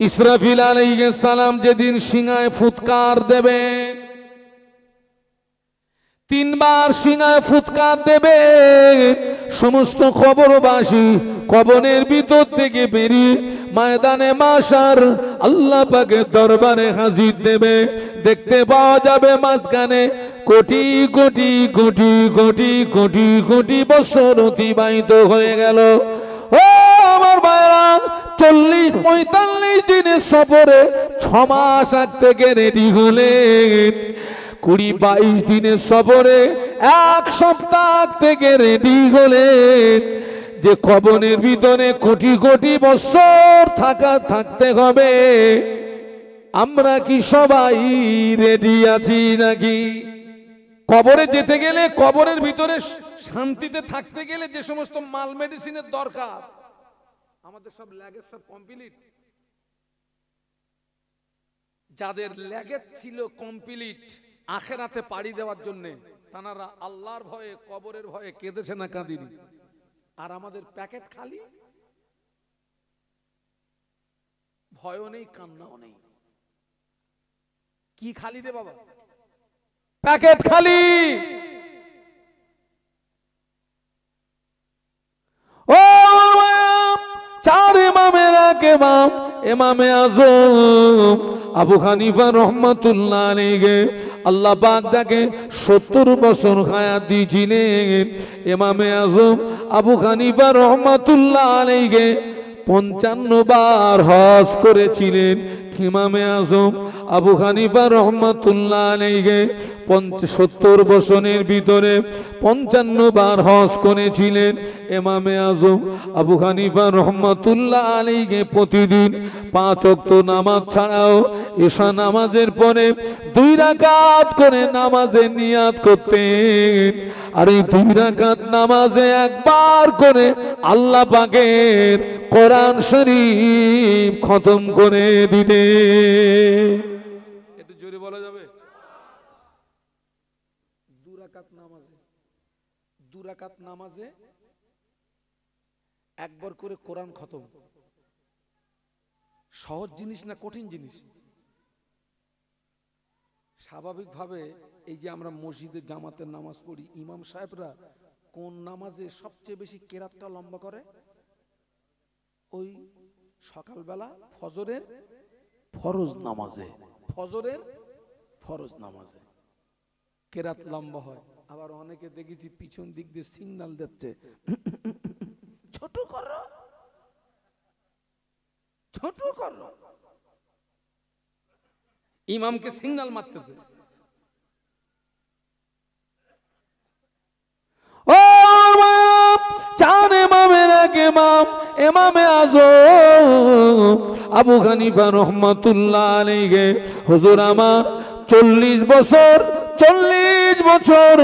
ইসরাফিল আলাইহিস সালাম যেদিন সিংহায় ফুৎকার দেবে, তিনবার সিংহায় ফুৎকার দেবে, সমস্ত কবরবাসী কবরের ভিতর থেকে বেরিয়ে ময়দানে মাশার আল্লাহ পাকের দরবারে হাজির দেবে। দেখতে পাওয়া যাবে মাঝখানে কোটি কোটি কোটি কোটি কোটি কোটি বছর অতিবাহিত হয়ে গেল। ও আমার ভাইরা, 40-45 দিনের সফরে 6 মাস আগ থেকে রেডি হলেন, 20-22 দিনের সফরে 1 সপ্তাহ থেকে রেডি হলেন যে কবরের ভিতরে কোটি কোটি বছর থাকতে হবে। আমরা কি সবাই রেডি আছি নাকি? কবরে যেতে গেলে, কবরের ভিতরে শান্তিতে থাকতে গেলে যে সমস্ত মাল মেডিসিনের দরকার, আমাদের সব লাগেজ সব কমপ্লিট। যাদের লাগেজ ছিল কমপ্লিট আখেরাতে পাড়ি দেওয়ার জন্য, তারা আল্লাহর ভয়ে কবরের ভয়ে কেঁদেছে না কাঁদিনি? আর আমাদের প্যাকেট খালি, ভয়ও নেই কান্নাও নেই। কি খালি রে বাবা? প্যাকেট খালি। ও চার ইমামের এক ইমাম, ইমামে আজম আবু হানিফা রহমাতুল্লাহ আলাইহি, আল্লাহ পাক যাকে 70 বছর হায়াত দিয়েছিলেন, ইমামে আজম আবু হানিফা রহমাতুল্লাহ আলাইহি 55 বার হজ করেছিলেন। ইমামে আজম আবু হানিফা রহমাতুল্লাহ আলাইহি 70 বছরের ভিতরে 55 বার হজ করেছিলেন। ইমামে আজম আবু হানিফা রহমাতুল্লাহ আলাইহি প্রতিদিন 5 ওয়াক্ত নামাজ ছাড়াও ঈশা নামাজের পরে 2 রাকাত করে নামাজের নিয়াত করতেন। আর এই 2 রাকাত নামাজে একবার করে আল্লাহ পাকের কোরআন শরীফ খতম করে দিতে। একটু জোরে বলা যাবে? 2 রাকাত নামাজে একবার করে কোরআন খতম। সহজ জিনিস না কঠিন জিনিস? স্বাভাবিকভাবে এই যে আমরা মসজিদে জামাতের নামাজ পড়ি, ইমাম সাহেবরা কোন নামাজে সবচেয়ে বেশি কেরাতটা লম্বা করে? ওই সকালবেলা ফজরের ফরজ নামাজে, ফজরের ফরজ নামাজে কেরাত লম্বা হয়। আবার অনেকে দেখেছি পিছন দিক দিয়ে সিগন্যাল দিচ্ছে, ছোট করো ছোট করো, ইমামকে সিগন্যাল মারতেছে। ও চার ইমামের এক ইমাম, ইমামে আজম আবু হানিফা রহমাতুল্লাহ আলাইহি, হুজুর আমার 40 বছর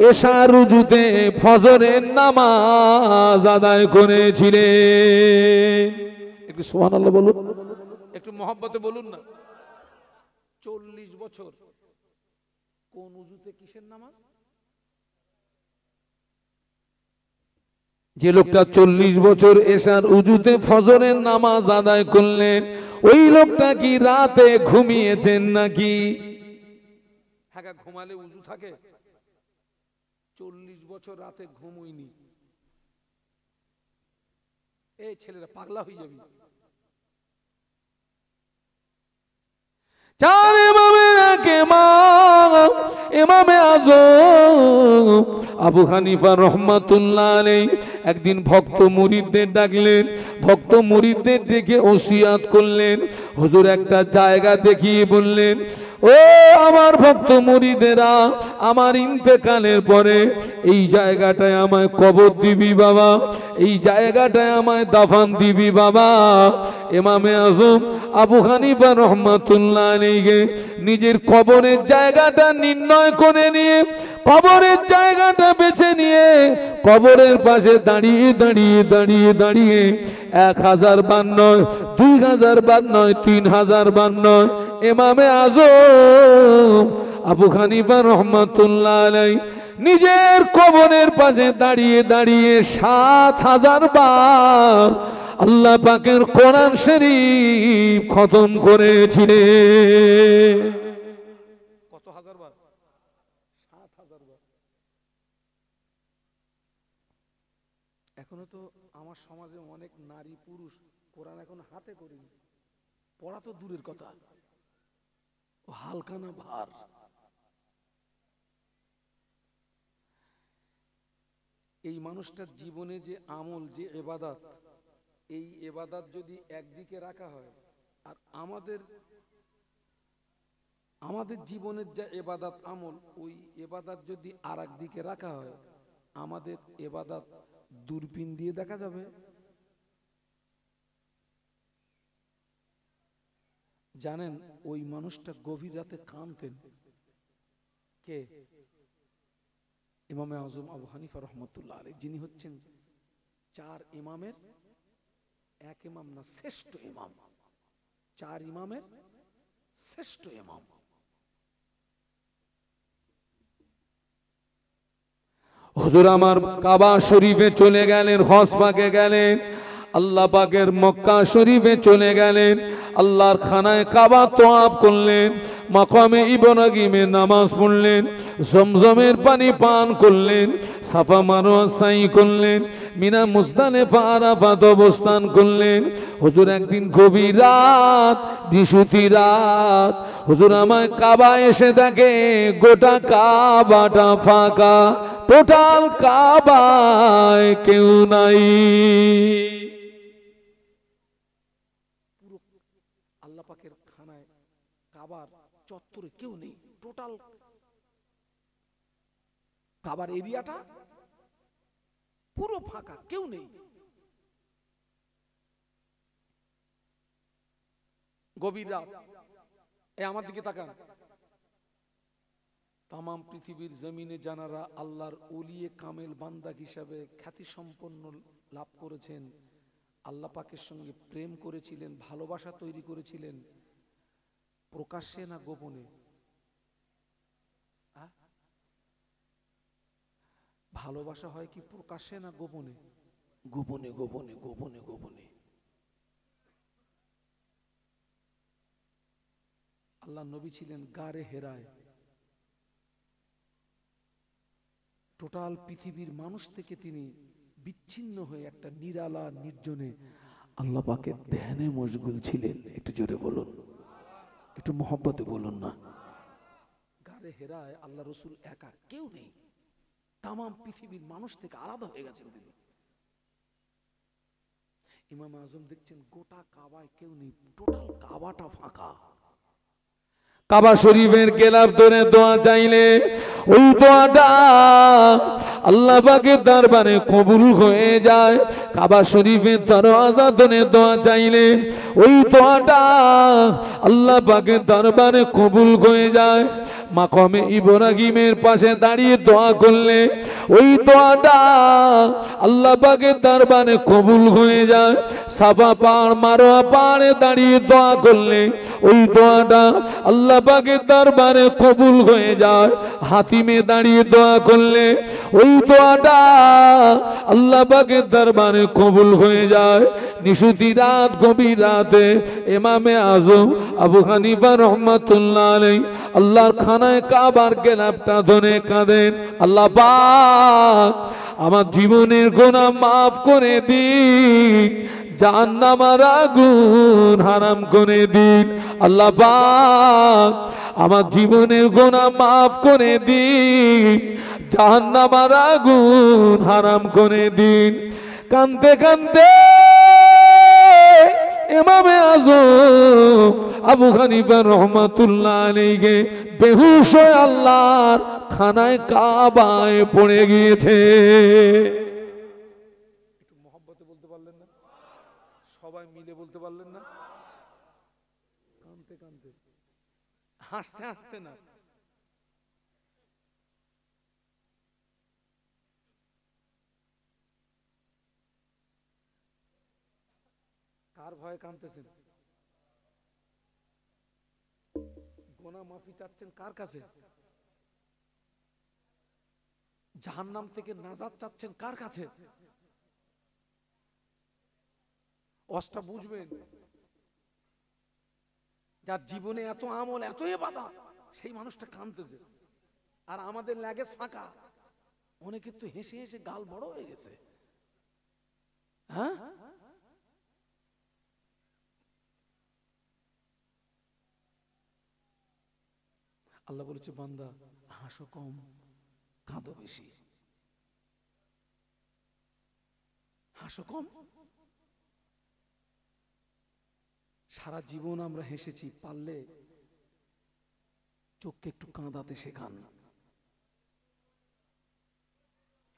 এশা রুজুতে ফজরের নামাজ আদায় করেছিলেন। একটু সুবহানাল্লাহ বলুন, একটু মহব্বতে বলুন না। 40 বছর কোন উজুতে কিসের নামাজ? যে লোকটা 40 বছর এশার উজুতে ফজরের নামাজ আদায় করলেন, ওই লোকটা কি রাতে ঘুমিয়েছেন নাকি? হ্যাঁ, ঘুমালে উজু থাকে? 40 বছর রাতে ঘুমোইনি, এই ছেলেরা পাগলা হয়ে যাবে। চার ইমামের এক ইমাম, ইমামে আজম আবু হানিফা রহমাতুল্লাহ আলাইহি একদিন ভক্ত মুরিদদের ডাকলেন, ভক্ত মুরিদদের ডেকে ওসিয়াত করলেন। হুজুর একটা জায়গা দেখিয়ে বললেন, ও আমার ভক্ত মুরিদেরা, আমার ইন্তেকালের পরে এই জায়গাটায় আমায় কবর দিবি বাবা, এই জায়গাটায় আমায় দাফন দিবি বাবা। ইমামে আজম আবু হানিফা রহমাতুল্লাহ আলাইহি নিজের কবরের জায়গাটা নির্ণয় করে নিয়ে, কবরের জায়গাটা বেছে নিয়ে কবরের পাশে দাঁড়িয়ে দাঁড়িয়ে দাঁড়িয়ে দাঁড়িয়ে 1000 বার নয়, 2000 বার নয়, 3000 বার নয়, ইমামে আজম আবু হানিফা রহমাতুল্লাহ আলাইহি নিজের কবরের পাশে দাঁড়িয়ে দাঁড়িয়ে 7000 বার আল্লাহ পাকের কোরআন শরীফ খতম করেছিলেন। কত হাজার বার? 7,000 বার। এখনো তো আমার সমাজে অনেক নারী পুরুষ কোরআন এখন হাতে করেনি, পড়া তো দূরের কথা, হালকা না ভার। এই মানুষটার জীবনে যে আমল, যে ইবাদত, এই ইবাদত যদি একদিকে রাখা হয়, আর আমাদের জীবনের যা ইবাদত আমল, ওই ইবাদত যদি আর একদিকে রাখা হয়, আমাদের ইবাদত দূরবীন দিয়ে দেখা যাবে। জানেন ওই মানুষটা গভীর রাতে কাঁদতেন। কে? ইমামে আজম আবু হানিফা রহমতুল্লাহ আলাইহি, যিনি হচ্ছেন 4 ইমামের এক ইমাম না, শ্রেষ্ঠ ইমাম। 4 ইমামের শ্রেষ্ঠ ইমাম। হুজুর আমার কাবা শরীফে চলে গেলেন, হজ পাকে গেলেন, আল্লাহ পাকের মক্কা শরীফে চলে গেলেন, আল্লাহর খানায় কাবা তোয়াফ করলেন, মাকামে ইব্রাহিমে নামাজ পড়লেন, জমজমের পানি পান করলেন, সাফা মারওয়া সাই করলেন, মিনা মুজদালিফা আরাফাত অবস্থান করলেন। হুজুর একদিন গভীর রাত, নিশুতি রাত, হুজুর আমায় কাবা এসে দেখে গোটা কাবাটা ফাঁকা, টোটাল কাবায় কেউ নাই। আল্লাহ পাকের খানায় কাবার চত্বরে কেউ নেই, টোটাল কাবার এরিয়াটা পুরো ফাঁকা, কেউ নেই। গভীর রাত, আমার দিকে তাকান। তামাম পৃথিবীর জমিনে জানারা আল্লাহর ওলিয়ে কামেল বান্দা হিসাবে খ্যাতি সম্পন্ন লাভ করেছেন, আল্লাহ পাকের সঙ্গে প্রেম করেছিলেন, ভালোবাসা তৈরি করেছিলেন, প্রকাশ্যে না গোপনে? ভালোবাসা হয় কি প্রকাশ্যে না গোপনে? গোপনে, গোপনে, গোপনে, গোপনে। আল্লাহ নবী ছিলেন গারে হেরায়, টোটাল পৃথিবীর মানুষ থেকে তিনি বিচ্ছিন্ন হয়ে একটা নিরালা নির্জনে আল্লাহ পাকের ধ্যানে মশগুল ছিলেন। একটু জোরে বলুন, একটু মহব্বতে বলুন না। গারে হেরায় আল্লাহ রসুল একা, কেউ নেই, তামাম পৃথিবীর মানুষ থেকে আলাদা হয়ে গেছেন তিনি। ইমাম আজম দেখছেন গোটা কাবায় কেউ নেই, টোটাল কাবাটা ফাঁকা। কাবা শরীফের গেলাফ ধরে দোয়া চাইলে ওই দোয়াটা আল্লাহ পাকের দরবারে কবুল হয়ে যায়। কাবা শরীফের দরওয়াজা ধরে দোয়া চাইলে ওই দোয়াটা আল্লাহ পাকের দরবারে কবুল হয়ে যায়। মাকামে ইব্রাহিমের পাশে দাঁড়িয়ে দোয়া করলে ওই দোয়াটা আল্লাহ পাকের দরবারে কবুল হয়ে যায়। সাফা পাহাড় মারোয়া পাহাড়ে দাঁড়িয়ে দোয়া করলে ওই দোয়াটা আল্লাহ পাকের দরবারে কবুল হয়ে যায়। হাতিমে দাঁড়িয়ে দোয়া করলে ওই দোয়াটা আল্লাহ পাকের দরবারে কবুল হয়ে যায়। নিশুতি রাত, গভীর রাতে ইমামে আজম আবু হানিফা রহমাতুল্লাহ আলাইহি আল্লাহর খানায় কাবার গেলাফটা ধরে কাঁদেন, আল্লাহ পাক আমার জীবনের গুনাহ মাফ করে দিন, জাহান্নামের আগুন হারাম করে দিন। আল্লাহ পাক আমার জীবনের গুনাহ মাফ করে দিন, জাহান্নামের আগুন হারাম করে দিন। কাঁদতে কাঁদতে ইমামে আজম আবু হানিফা রহমাতুল্লাহ আলাইহি বেহুশ হয়ে আল্লাহর খানায় কাবায় পড়ে গিয়েছে। একটু মহব্বতে বলতে পারলেন না? সবাই মিলে বলতে পারলেন না? কাঁদতে কাঁদতে, হাসতে হাসতে না। কার ভয়ে কাঁদতেছেন? গুনাহ মাফি চাচ্ছেন কার কাছে? জাহান্নাম থেকে নাজাত চাচ্ছেন কার কাছে? অসটা বুঝবেন। যার জীবনে এত আমল, এত ইবাদত, সেই মানুষটা কাঁদতেছে। আর আমাদের লাগে ফাঁকা। অনেকের তো হেসে হেসে গাল বড় হয়ে গেছে। হ্যাঁ, আল্লাহ বলেছে বান্দা হাসো কম, কাঁদো বেশি। হাসো কম। সারা জীবন আমরা হেসেছি, পারলে চোখকে একটু কাঁদাতে শেখান।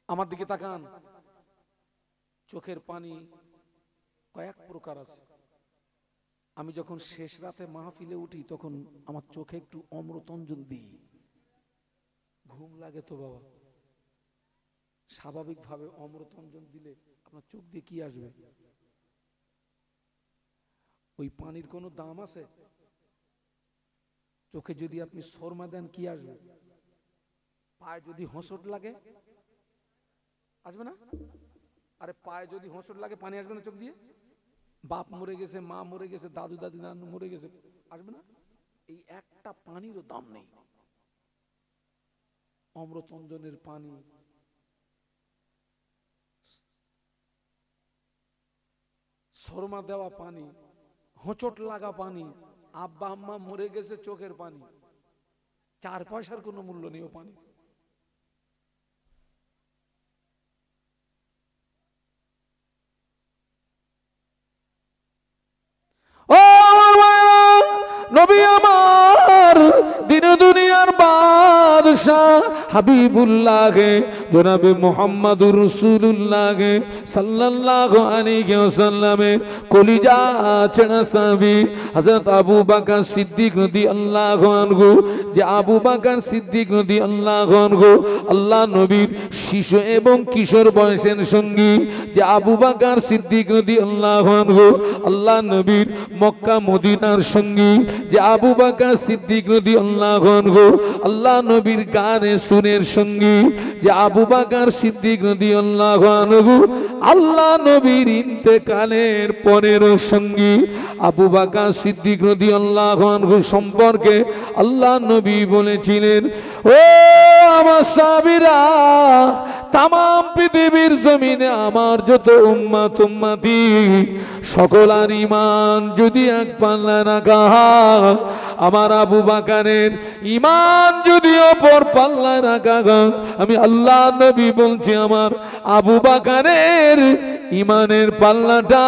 আমার দিকে তাকান। চোখের পানি কয়েক প্রকার আছে। আমি যখন শেষ রাতে মাহফিলে উঠি তখন আমার চোখে একটু অমৃতঞ্জন দিই। ঘুম লাগে তো বাবা, স্বাভাবিকভাবে অমৃতঞ্জন দিলে আপনার চোখ দিয়ে কি আসবে? ওই পানির কোনো দাম আছে? চোখে যদি আপনি শর্মা দেন কি আসবে? পায়ে যদি হোঁচট লাগে আসবে না? আরে পায়ে যদি হোঁচট লাগে পানি আসবে না চোখ দিয়ে? বাপ মরে গেছে, মা মরে গেছে, দাদু দাদি নানু মরে গেছে, আসবে না? এই একটা পানিরও দাম নেই। অমৃতঞ্জনের পানি, শর্মা দেওয়া পানি, হোঁচট লাগা পানি, আব্বা আম্মা মরে গেছে চোখের পানি, 4 পয়সার কোনো মূল্য নেই ও পানি। ও আমার মায়েরা, নবী আমার দিন দুনিয়ার বাদশাহ হাবিবুল্লাহ জনাবে মুহাম্মদুর রাসূলুল্লাহ সাল্লাল্লাহু আলাইহি ওয়াসাল্লামের কলিজা ছেঁড়া সাহাবী হযরত আবু বকর সিদ্দিক রাদিয়াল্লাহু আনহু, যে আবু বকর সিদ্দিক রাদিয়াল্লাহু আনহু আল্লাহ নবীর শিশু এবং কিশোর বয়সের সঙ্গী, যে আবু বকর সিদ্দিক রাদিয়াল্লাহু আনহু আল্লাহ নবীর মক্কা মদিনার সঙ্গী, যে আবু বকর সিদ্দিক রাদিয়াল্লাহু আনহু আল্লাহ নবীর গানে সুরের সঙ্গী, যে আবু বকর সিদ্দিক রাদিয়াল্লাহু আনহু আল্লাহ নবীর ইন্তেকালের পরের সঙ্গী। আবু বকর সিদ্দিক রাদিয়াল্লাহু আনহু সম্পর্কে আল্লাহ নবী বলেছিলেন, ও আমার সাহাবীরা, তাম পৃথিবীর জমিনে আমার যত উম্মত উম্মতি সকলার ঈমান যদি এক পাল্লা রাখা হয়, আমার আবু বকরের ঈমান যদি অপর পাল্লায় রাখা হয়, আমি আল্লাহ নবী বলছি আমার আবু বকরের ঈমানের পাল্লাটা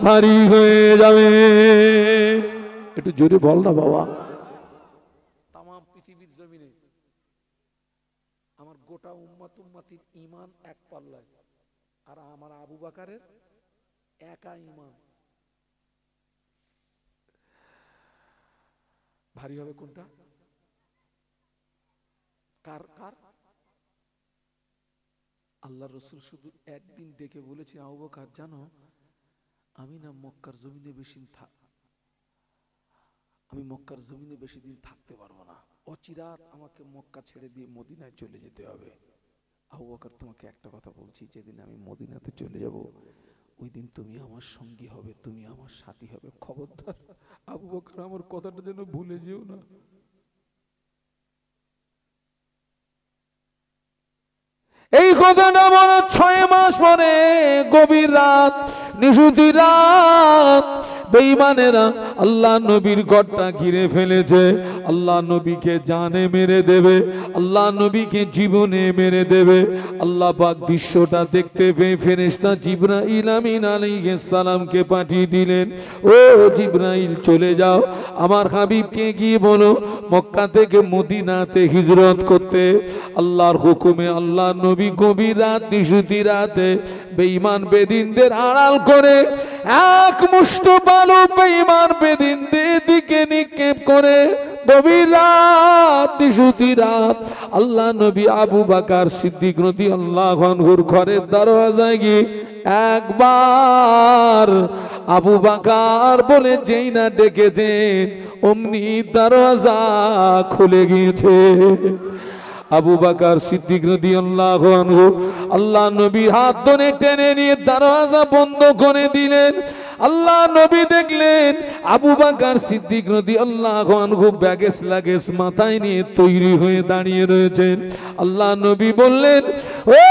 ভারী হয়ে যাবে। একটু জোরে বল না বাবা। তাম পৃথিবীর জমিনে আমার গোটা উম্মত উম্মতির ঈমান এক পাল্লায়, আর আমার আবু বকরের একা ঈমান। ভারী হবে কোনটা? কার কার? আল্লাহ রাসূল শুধু একদিন ডেকে বলেছে, আবু বকর জানো, আমি না মক্কার জমিনে আমি মক্কার জমিনে বেশি দিন থাকতে পারবো না, অচিরাত আমাকে মক্কা ছেড়ে দিয়ে মদিনায় চলে যেতে হবে। আবু বকর, তোমাকে একটা কথা বলছি, যেদিন আমি মদিনাতে চলে যাব ওই দিন তুমি আমার সঙ্গী হবে, তুমি আমার সাথী হবে, খবরদার আবু বকর আমার কথাটা যেন ভুলে যেও না। এই কথাটা বলা 6 মাস পরে গভীর রাত, নিশুতি রাত, বেঈমানেরা আল্লাহ নবীর ঘরটা ঘিরে ফেলেছে। আল্লাহ নবীকে জানে মেরে দেবে, আল্লাহ নবীকে জীবনে মেরে দেবে। আল্লাহ পাক দৃশ্যটা দেখতে পেয়ে ফেরেশতা জিবরাইল আমিন আলাইহিস সালামকে পাঠিয়ে দিলেন, ও জিবরাইল চলে যাও, আমার হাবিবকে গিয়ে বলো মক্কা থেকে মদিনাতে হিজরত করতে। আল্লাহর হুকুমে আল্লাহ নবী গভীর রাত, নিশুতি রাতে বেঈমান বেদিনদের আড়াল করে এক মুষ্ঠ বালু বেঈমান বেদিনদের দিকে নিক্ষেপ করে গভীর রাত, নিশুতি রাত আল্লাহ নবী আবু বকর সিদ্দিক রাদিয়াল্লাহু আনহুর ঘরের দরজায় গিয়ে একবার আবু বকর বলে যেই না ডেকেছেন অমনি দরজা খুলে গিয়েছে। আবু বকর সিদ্দিক রাদিয়াল্লাহু আনহু আল্লাহ নবী হাত ধরে টেনে নিয়ে দরজা বন্ধ করে দিলেন। আল্লাহ নবী দেখলেন আবু বকর সিদ্দিক রাদিয়াল্লাহু আনহু ব্যাগেজ লাগেজ মাথায় নিয়ে তৈরি হয়ে দাঁড়িয়ে রয়েছেন। আল্লাহ নবী বললেন, ও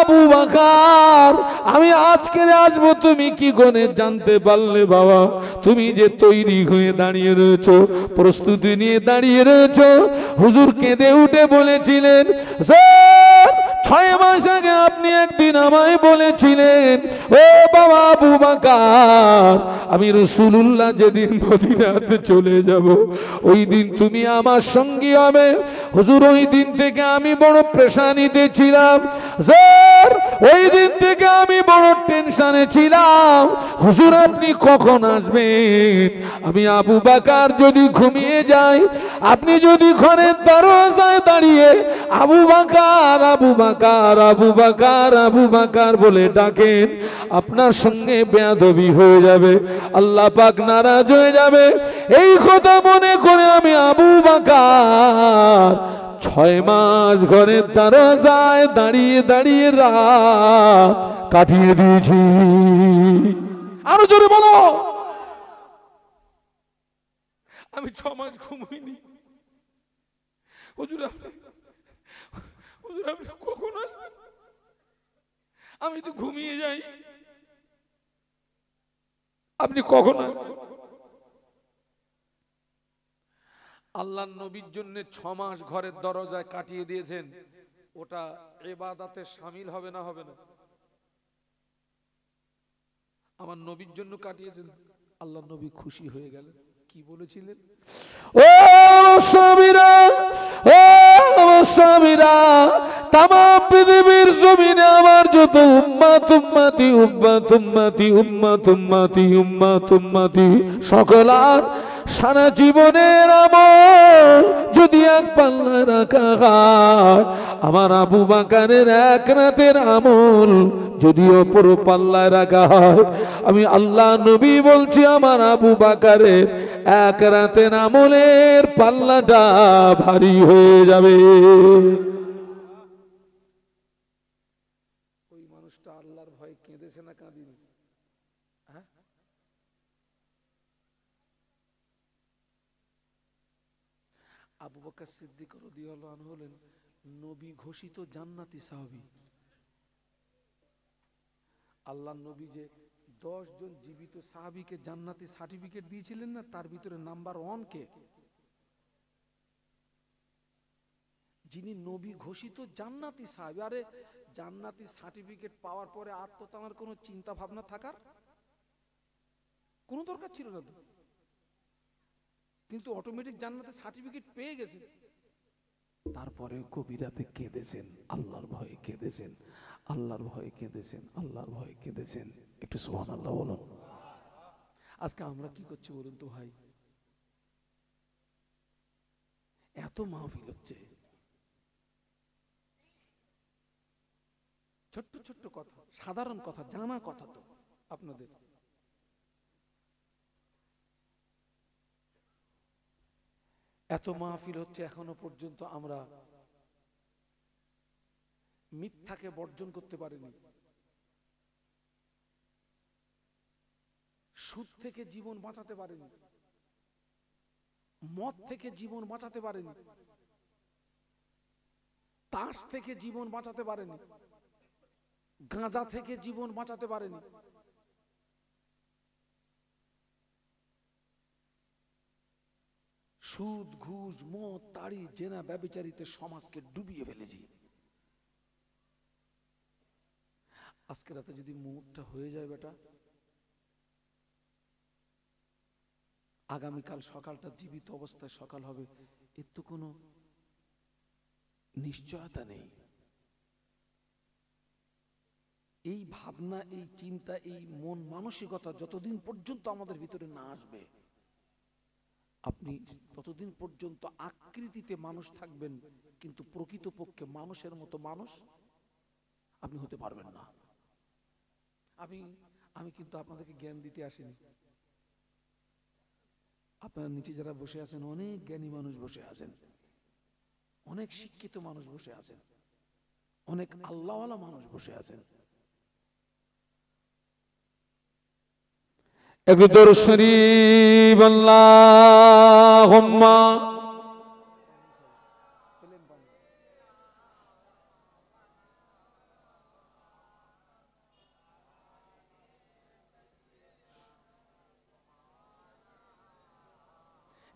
আবু বকর, আমি আজকে আসবো তুমি কি করে জানতে পারলে বাবা? তুমি যে তৈরি হয়ে দাঁড়িয়ে রয়েছো, প্রস্তুতি নিয়ে দাঁড়িয়ে রয়েছো। হুজুর কেঁদে উঠে বলেছিলেন, স্যার 6 মাস আগে আপনি একদিন আমায় বলেছিলেন, ও বাবা আবু বকর, আমি রাসূলুল্লাহ যেদিন মদিনাতে চলে যাব ওই দিন তুমি আমার সঙ্গী হবে। হুজুর ওই দিন থেকে আমি বড় পেরেশানিতে ছিলাম স্যার, ওই দিন থেকে আমি বড় টেনশনে ছিলাম। হুজুর আপনি কখন আসবেন? আমি আবু বকর যদি ঘুমিয়ে যাই, আপনি যদি ঘরের দরজায় দাঁড়িয়ে আবু বকর আবু বকর আবু বকর আবু বকর বলে ডাকেন, আপনার সঙ্গে বেয়াদবি হয়ে যাবে, আল্লাহ পাক নারাজ হয়ে যাবে। এই কথা মনে করে আমি আবু বকর 6 মাস ঘরের দরজায় দাঁড়িয়ে দাঁড়িয়ে রাত কাটিয়ে দিয়েছি। আরো জোরে বলো। আমি 6 মাস ঘুমাইনি। হুজুর আপনি কখন আসবেন? আমি তো ঘুমিয়ে যাই, আপনি কখন আসবেন? আল্লাহর নবীর জন্য 6 মাস ঘরের দরজায় কাটিয়ে দিয়েছেন। ওটা ইবাদতে শামিল হবে না হবে না? আমার নবীর জন্য কাটিয়েছেন। আল্লাহর নবী খুশি হয়ে গেলেন। কি বলেছিলেন? ও সামিরা, ও সামিরা, তামাম পৃথিবীর জমিনে আমার যত উম্মত উম্মতি উম্মত উম্মতি উম্মত উম্মতি উম্মত উম্মতি সকল আর সারা জীবনের আমল যদি এক পাল্লায় রাখা হয়, আমার আবু বকরের এক রাতের আমল যদি অপর পাল্লায় রাখা হয়, আমি আল্লাহ নবী বলছি আমার আবু বকরের এক রাতের আমলের পাল্লাটা ভারী হয়ে যাবে। ওই মানুষটা আল্লাহর ভয়ে কেঁদেছে না কাঁদিনি? আবু বকর সিদ্দিক রাদিয়াল্লাহু আনহু হলেন নবী ঘোষিত জান্নাতি সাহাবী। আল্লাহর নবী যে 10 জন জীবিত সাহাবীকে জান্নাতি সার্টিফিকেট দিয়েছিলেন না, তার ভিতরে নাম্বার 1 কে? যিনি নবী ঘোষিত জান্নাতি সাহাবী। আরে জান্নাতি সার্টিফিকেট পাওয়ার পরে আর তো তোমার কোনো চিন্তা ভাবনা থাকার কোনো দরকার ছিল না তো, কিন্তু অটোমেটিক জান্নাতের সার্টিফিকেট পেয়ে গেছে। তারপরে কবিরাতে কেঁদেছেন, আল্লাহর ভয়ে কেঁদেছেন, আল্লাহর ভয়ে কেঁদেছেন, আল্লাহর ভয়ে কেঁদেছেন। একটু সুবহানাল্লাহ বলুন। আজকে আমরা কি করছি বলুন তো ভাই? এত মাহফিল হচ্ছে, ছোট্ট ছোট্ট কথা, সাধারণ কথা, জানা কথা তো আপনাদের। এত মাহফিল হচ্ছে, এখনো পর্যন্ত আমরা মিথ্যাকে বর্জন করতে পারিনি। সুদ থেকে জীবন বাঁচাতে পারেনি, মদ থেকে জীবন বাঁচাতে পারেনি, তাস থেকে জীবন বাঁচাতে পারেনি, গাঁজা থেকে জীবন বাঁচাতে পারেনি। সুদ, ঘুষ, মদ, তাড়ি, জেনা, ব্যভিচারিতে সমাজকে ডুবিয়ে ফেলেছি। আজকে রাতে যদি মুহূর্তটা হয়ে যায় বেটা, আগামীকাল সকালটা জীবিত অবস্থায় সকাল হবে, এর তো কোনো নিশ্চয়তা নেই। এই ভাবনা, এই চিন্তা, এই মন মানসিকতা যতদিন পর্যন্ত আমাদের ভিতরে না আসবে, আপনি ততদিন পর্যন্ত আকৃতিতে মানুষ থাকবেন, কিন্তু প্রকৃতপক্ষে মানুষের মতো মানুষ আপনি হতে পারবেন না। আমি কিন্তু আপনাদেরকে জ্ঞান দিতে আসিনি। আপনারা নিচে যারা বসে আছেন, অনেক জ্ঞানী মানুষ বসে আছেন, অনেক শিক্ষিত মানুষ বসে আছেন, অনেক আল্লাহওয়ালা মানুষ বসে আছেন। একটু দরুদ শরীফ আল্লাহুম্মা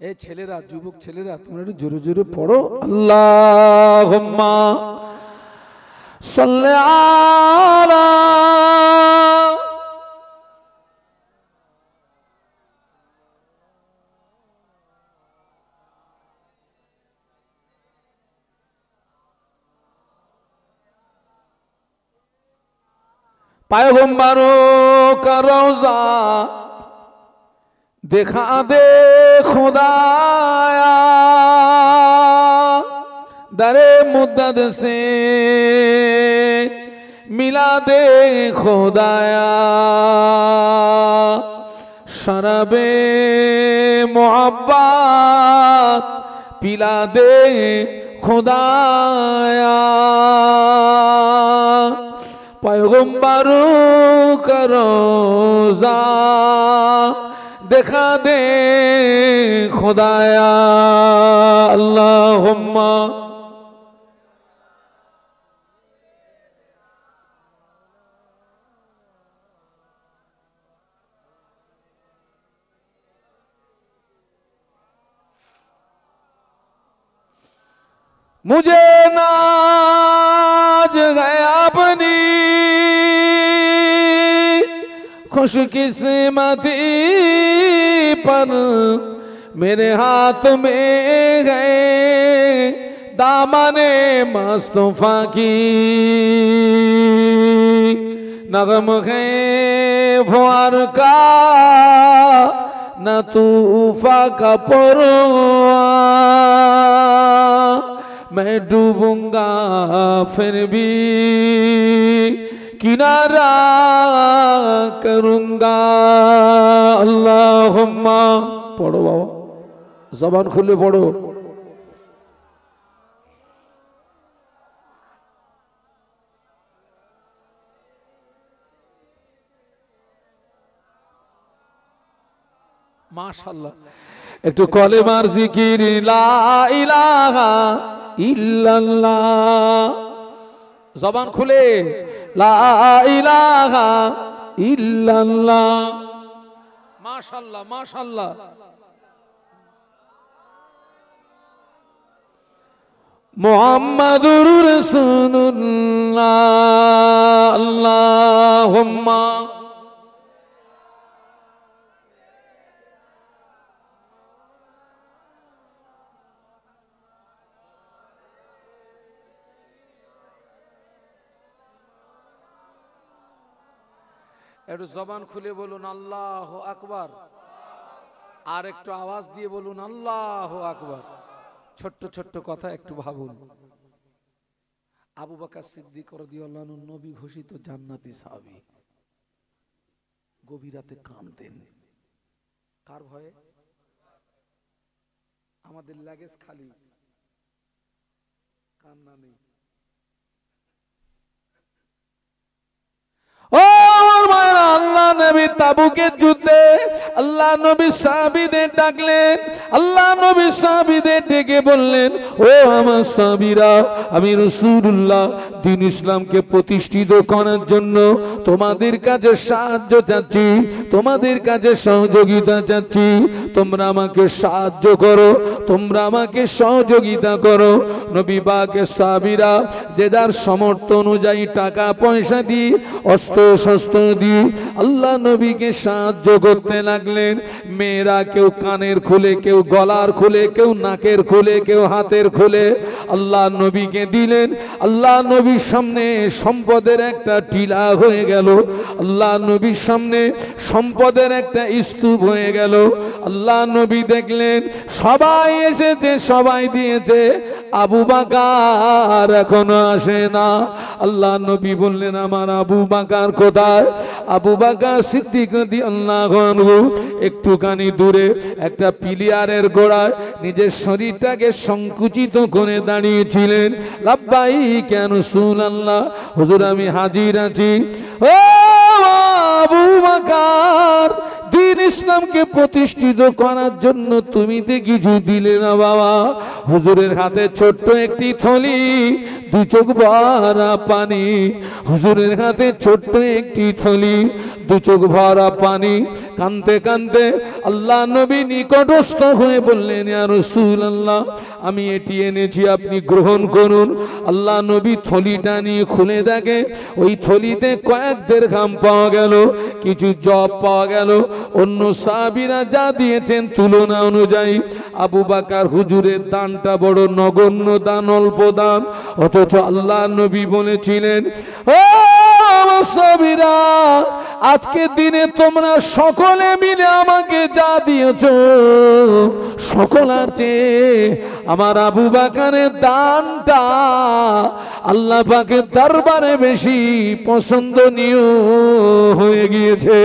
এই ছেলেরা, যুবক ছেলেরা, তোমরা একটু জোরে জোরে পড়ো। আল্লাহুম্মা সাল্লি আলা पैगंबरों का रोजा दिखा दे खुदाया, दरे मुद्दत से मिला दे खुदाया, शरबे मोहब्बत पिला दे खुदाया, पैगंबरों का रोजा दिखा दे खुदाया। अल्लाहुम्मा मुझे नाज है अपनी खुशकिस्मती पर, मेरे हाथ में गए दामने मुस्तफा की, नगम है फुआर का न तूफा का परवान, मैं डूबूंगा फिर भी किनारा करूंगा। अल्लाहुम्मा पढ़ो बाबा, जबान खुले पढ़ो। মাশাআল্লাহ, একটু কলেমার জিকির লা ইলাহা ইল্লাল্লাহ, জবান খুলে লা ইলাহা ইল্লাল্লাহ। মাশাআল্লাহ মাশাআল্লাহ। মুহাম্মাদুর রাসূলুল্লাহ। আল্লাহুম্মা একটু জবান খুলে বলুন আল্লাহু আকবার, আর একটু আওয়াজ দিয়ে বলুন আল্লাহু আকবার। ছোট্ট ছোট্ট কথা একটু ভাবুন। আবু বকর সিদ্দিক রাদিয়াল্লাহু আনহু নবী ঘোষিত জান্নাতি সাহাবী, গভীর রাতে কাঁদতেন। কার ভয়ে? আমাদের লাগেজ খালি, কান্না নেই। ও আমার মায়েরা, আল্লাহ নবী তাবুকের যুদ্ধে আল্লাহ নবী সাহাবীদের ডাকলেন। আল্লাহ নবী সাহাবীদের ডেকে বললেন, ও আমার সাহাবীরা, আমি রাসূলুল্লাহ দ্বীন ইসলামকে প্রতিষ্ঠিত করার জন্য তোমাদের কাছে সাহায্য চাচ্ছি, তোমাদের কাছে সহযোগিতা চাচ্ছি। তোমরা আমাকে সাহায্য করো, তোমরা আমাকে সহযোগিতা করো। নবী পাকের সাহাবীরা যে যার সামর্থ্য অনুযায়ী টাকা পয়সা দিয়ে, অস্ত্র শস্ত্র দিয়ে আল্লাহ নবীকে সাহায্য করতে লাগলেন। মেয়েরা কেউ কানের খুলে, কেউ গলার খুলে, কেউ নাকের খুলে, কেউ হাতের খুলে আল্লাহ নবীকে দিলেন। আল্লাহ নবীর সামনে সম্পদের একটা টিলা হয়ে গেল, আল্লাহ নবীর সামনে সম্পদের একটা স্তূপ হয়ে গেল। আল্লাহ নবী দেখলেন সবাই এসেছে, সবাই দিয়েছে, আবু বকর এখনো আসে না। আল্লাহ নবী বললেন, আমার আবু বকর কোথায়? যায়। আবু বকর সিদ্দিক রাদিয়াল্লাহু আনহু একটুখানি দূরে একটা পিলিয়ারের গোড়ায় নিজের শরীরটাকে সংকুচিত করে দাঁড়িয়েছিলেন। লাব্বাইক ইয়া রাসূলুল্লাহ, হুজুর আমি হাজির আছি। ও আবু বকর, দ্বীন ইসলামকে প্রতিষ্ঠিত করার জন্য তুমি তো কিছু দিলে না বাবা। হুজুরের হাতে ছোট্ট একটি থলি, দু চোখ ভরা পানি। হুজুরের হাতে ছোট্ট একটি থলি, দু চোখ ভরা পানি। কাঁদতে কাঁদতে আল্লাহ নবী নিকটস্থ হয়ে বললেন, ইয়া রাসূলুল্লাহ, আমি এটি এনেছি, আপনি গ্রহণ করুন। আল্লাহ নবী থলিটা নিয়ে খুলে দেখে ওই থলিতে কয়েক দিরহাম পাওয়া গেল, কিছু জব পাওয়া গেল। অন্য সাহাবীরা যা দিয়েছেন তুলনা অনুযায়ী আবু বকর হুজুরের দানটা বড় নগণ্য দান, অল্প দান। অথচ আল্লাহ নবী বলেছিলেন, ও আমার সাহাবীরা, আজকে দিনে তোমরা সকলে মিলে আমাকে যা দিয়েছো, সকলের চেয়ে আমার আবু বকরের দানটা আল্লাহ পাকের দরবারে বেশি পছন্দনীয় হয়ে গিয়েছে।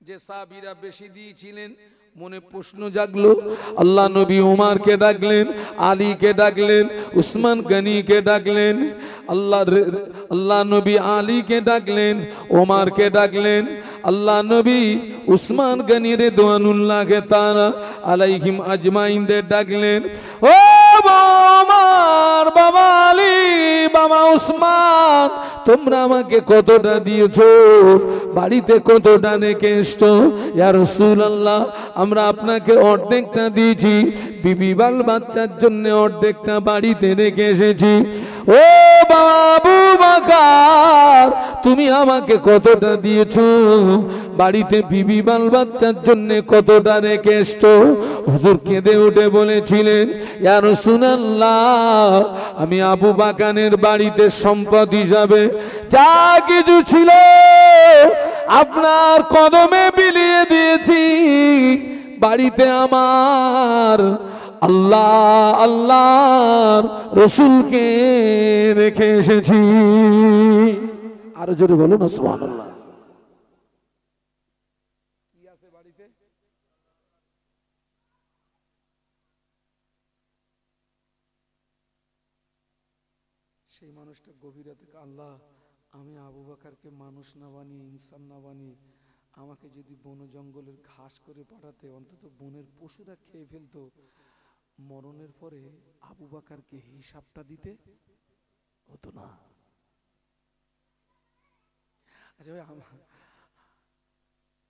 যে সাহাবীরা বেশি দিয়েছিলেন, মনে প্রশ্ন জাগলো। আল্লাহ নবী ওমরকে ডাকলেন, আলীকে ডাকলেন, উসমান গনিকে ডাকলেন। আল্লাহ নবী আলীকে ডাকলেন, ওমরকে ডাকলেন। আল্লাহ নবী উসমান গনি রিদওয়ানুল্লাহি তাআলা আলাইহিম আজমাইনদের ডাকলেন। ও ওমর, বাবা আলী, বাবা উসমান, তোমরা আমাকে কতটা দিয়েছো, বাড়িতে কতটা রেখে এসছো? ইয়া রাসূলুল্লাহ, আমরা আপনাকে অর্ধেকটা দিয়েছি, বিবি বাল বাচ্চার জন্য অর্ধেকটা বাড়িতে রেখে এসেছি। ও বাবু বকর, তুমি আমাকে কতটা দিয়েছো, বাড়িতে বিবি বাল বাচ্চার জন্য কতটা রেখে এসছো? হুজুর কেঁদে উঠে বলেছিলেন, ইয়া রাসূলুল্লাহ, আমি আবু বকরের বাড়িতে সম্পদ হিসাবে যা কিছু ছিল আপনার কদমে বিলিয়ে দিয়েছি। বাড়িতে আমার আল্লাহর রাসূলকে রেখে এসেছি। আরো জোরে বলুন না সুবহানাল্লাহ। কি আছে বাড়িতে? সেই মানুষটা গভীর রাতে, আল্লাহ, আমি আবু বকরকে মানুষ না বানিয়ে, ইনসান না বানিয়ে, আমাকে যদি বন জঙ্গলের ঘাস করে পাঠাতে, অন্তত বনের পশুরা খেয়ে ফেলতো, মরণের পরে আবু বকরকে হিসাবটা দিতে হতো না। আচ্ছা ভাই,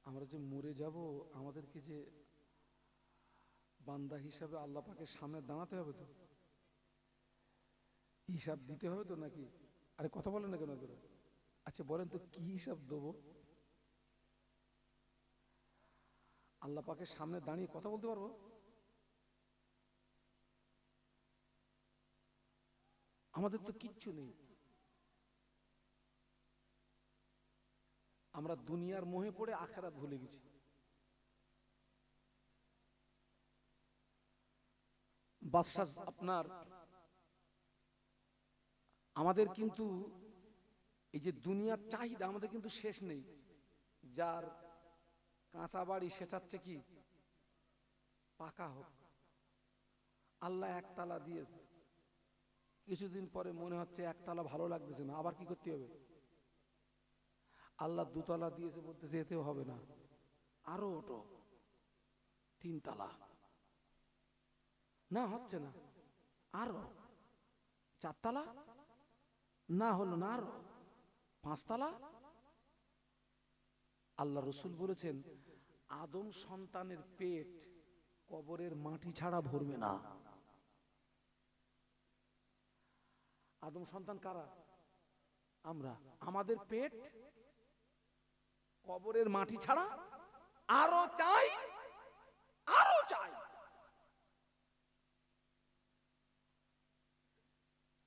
আমরা যে মরে যাব, আমাদেরকে যে বান্দা হিসাবে আল্লাহ পাকের সামনে দাঁড়াতে হবে তো, হিসাব দিতে হবে তো নাকি? আরে কথা বলেন না কেন? আচ্ছা বলেন তো, কি হিসাব দেবো? আল্লাহ পাকের সামনে দাঁড়িয়ে কথা বলতে পারবো? আমাদের তো কিচ্ছু নেই। আমরা দুনিয়ার মোহে পড়ে আখিরাত ভুলে গেছি। বাদশা আপনার, আমাদের কিন্তু এই যে দুনিয়ার চাহিদা আমাদের কিন্তু শেষ নেই। যার কাঁচা বাড়ি সে চাচ্ছে কি পাকা হোক। আল্লাহ একতলা দিয়েছে, কিছুদিন পরে মনে হচ্ছে একতলা ভালো লাগতেছে না, আবার কি করতে হবে? আল্লাহ দুতলা দিয়েছে, বলতেছে এতেও হবে না, আরো ওঠো, তিনতলা, না হচ্ছে না, আরো চারতলা, না হলো না, আরো পাঁচতলা। আল্লাহ রসুল বলেছেন, আদম সন্তানের পেট কবরের মাটি ছাড়া ভরবে না। আদম সন্তান কারা? আমরা। আমাদের পেট কবরের মাটি ছাড়া আরো চাই, আরো চাই।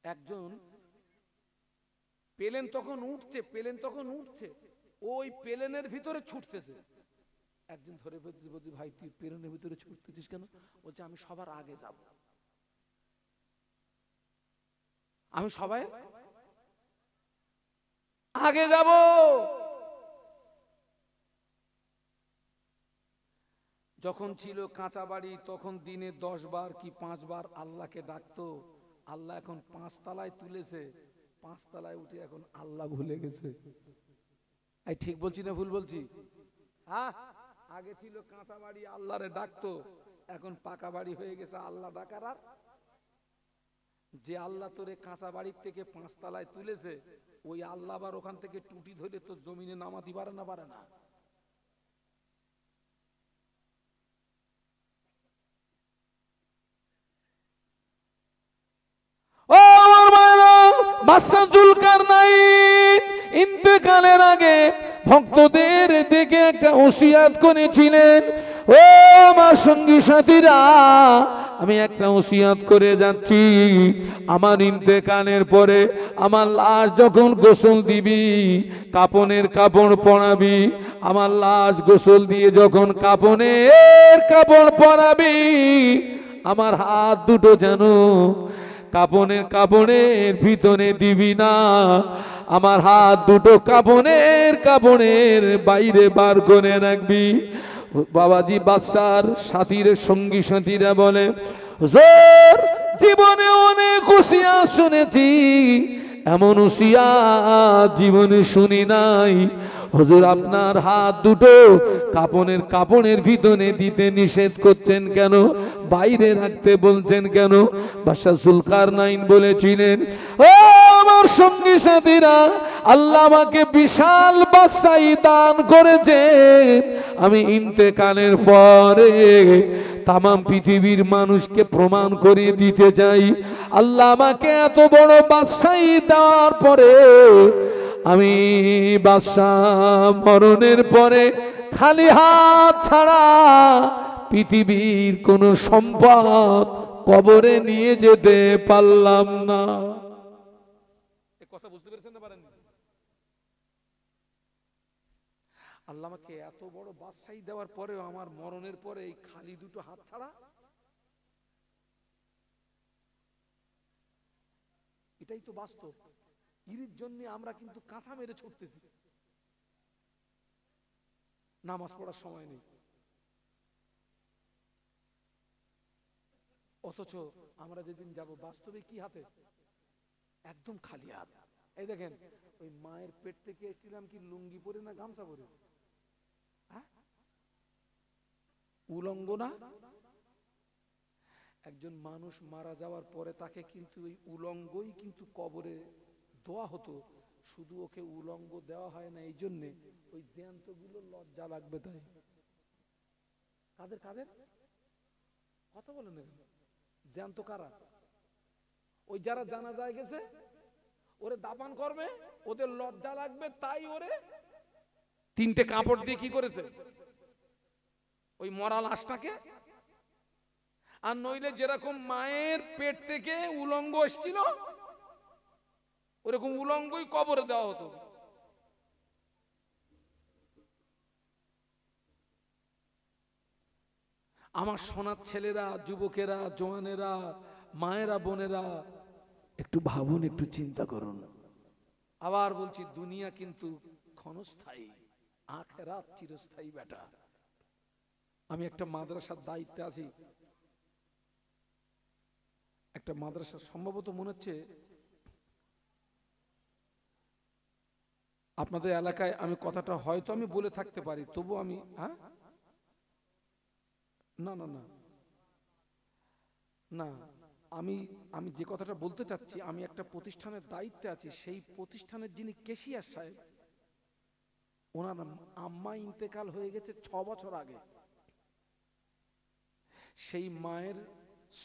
একজন প্লেন তখন উঠছে, ওই প্লেনের ভিতরে ছুটতেছে। একজন ধরে বলতে, ভাই তুই প্লেনের ভিতরে ছুটতেছিস কেন? বলছে আমি সবার আগে যাব, আমি সবাই আগে যাব। যখন ছিল কাঁচা বাড়ি তখন দিনে 10 বার কি 5 বার আল্লাহকে ডাকতো। আল্লাহ এখন 5 তলায় তুলেছে, 5 তলায় উঠে এখন আল্লাহ ভুলে গেছে। এই ঠিক বলছি না ভুল বলছি? হ্যাঁ, আগে ছিল কাঁচা বাড়ি আল্লাহরে ডাকতো, এখন পাকা বাড়ি হয়ে গেছে আল্লাহ ডাকার। আর যে আল্লাহ তোরে কাঁচা বাড়ির থেকে 5 তলায় তুলেছে, ওই আল্লাহ আবার ওখান থেকে টুটি ধরে তো জমিনে নামাতে পারে না, পারে না। ও আমার মায়েরা, বাদশা জুলকারনাইন ইন্তেকালের আগে ভক্তদের দেখে একটা ওসিয়াত করেছিলেন, ও আমার সঙ্গী সাথীরা, আমি একটা ওসিয়াত করে যাচ্ছি। আমার ইন্তেকালের পরে আমার লাশ যখন গোসল দিবি, কাপনের কাপড় পরাবি, আমার লাশ গোসল দিয়ে যখন কাপনের কাপড় পরাবি, আমার হাত দুটো যেন কাপনের কাপড়ের ভিতরে দিবি না, আমার হাত দুটো কাপড়ের বাইরে বার করে রাখবি। বাবাজি বাদশার সাথীর সঙ্গী সাথীরা বলে, হুজুর জীবনে অনেক ওসিয়াত শুনেছি, এমন ওসিয়াত জীবনে শুনি নাই। হুজুর আপনার হাত দুটো কাপড়ের ভিতরে দিতে নিষেধ করছেন কেন, বাইরে রাখতে বলছেন কেন? বাদশা জুলকারনাইন বলেছিলেন, ও আমার সঙ্গী সাথীরা, আল্লাহ আমাকে বিশাল বাদশাহী দান করেছেন। আমি ইন্তেকালের পরে তামাম পৃথিবীর মানুষকে প্রমাণ করিয়ে দিতে চাই, আল্লাহ আমাকে এত বড় বাদশাহী দেওয়ার পরে আমি বাদশাহ মরণের পরে খালি হাত ছাড়া পৃথিবীর কোন সম্পদ কবরে নিয়ে যেতে পারলাম না। কথা বুঝতে পেরেছেন না পারেন? আল্লাহ আমাকে এত বড় বাদশাহী দেওয়ার পরেও আমার মরণের পরে এই খালি দুটো হাত ছাড়া, এটাই তো বাস্তব। এর জন্য আমরা কিন্তু কাঁচা মেরে ছুটতেছি, নামাজ পড়ার সময় নেই। অথচ আমরা যেদিন যাব বাস্তবে কি হাতে? একদম খালি হাত। এই দেখেন, ওই মায়ের পেট থেকে এসেছিলাম কি লুঙ্গি পরে না গামছা পরে? উলঙ্গ না? একজন মানুষ মারা যাওয়ার পরে তাকে কিন্তু ওই উলঙ্গই কিন্তু কবরে দেওয়া হতো। শুধু ওকে উলঙ্গ দেওয়া হয় না এই জন্যে, ওই জ্যান্ত গুলো লজ্জা লাগবে তাই। কাদের কাদের কথা বলেন না? জ্যান্ত কারা? ওই যারা জানাজায় গেছে, ওরে দাফন করবে, ওদের লজ্জা লাগবে তাই ওরে 3টে কাপড় দিয়ে কি করেছে? ওই মরা লাশটাকে। আর নইলে যেরকম মায়ের পেট থেকে উলঙ্গ এসেছিল, ওরকম উলঙ্গই কবরে দেওয়া হতো। আমার সোনার ছেলেরা, যুবকেরা, জওয়ানেরা, মায়েরা, বোনেরা, একটু ভাবুন, একটু চিন্তা করুন। আবার বলছি, দুনিয়া কিন্তু ক্ষণস্থায়ী, আখিরাত চিরস্থায়ী বেটা। আমি একটা মাদ্রাসার দায়িত্বে আছি। একটা মাদ্রাসা সম্ভবত মনে হচ্ছে আপনাদের এলাকায়, আমি কথাটা হয়তো আমি বলে থাকতে পারি, তবু আমি না না না না আমি আমি যে কথাটা বলতে চাচ্ছি, আমি একটা প্রতিষ্ঠানের দায়িত্বে আছি। সেই প্রতিষ্ঠানের যিনি কেশিয়ার সাহেব, ওনার আম্মা ইন্তেকাল হয়ে গেছে 6 বছর আগে। সেই মায়ের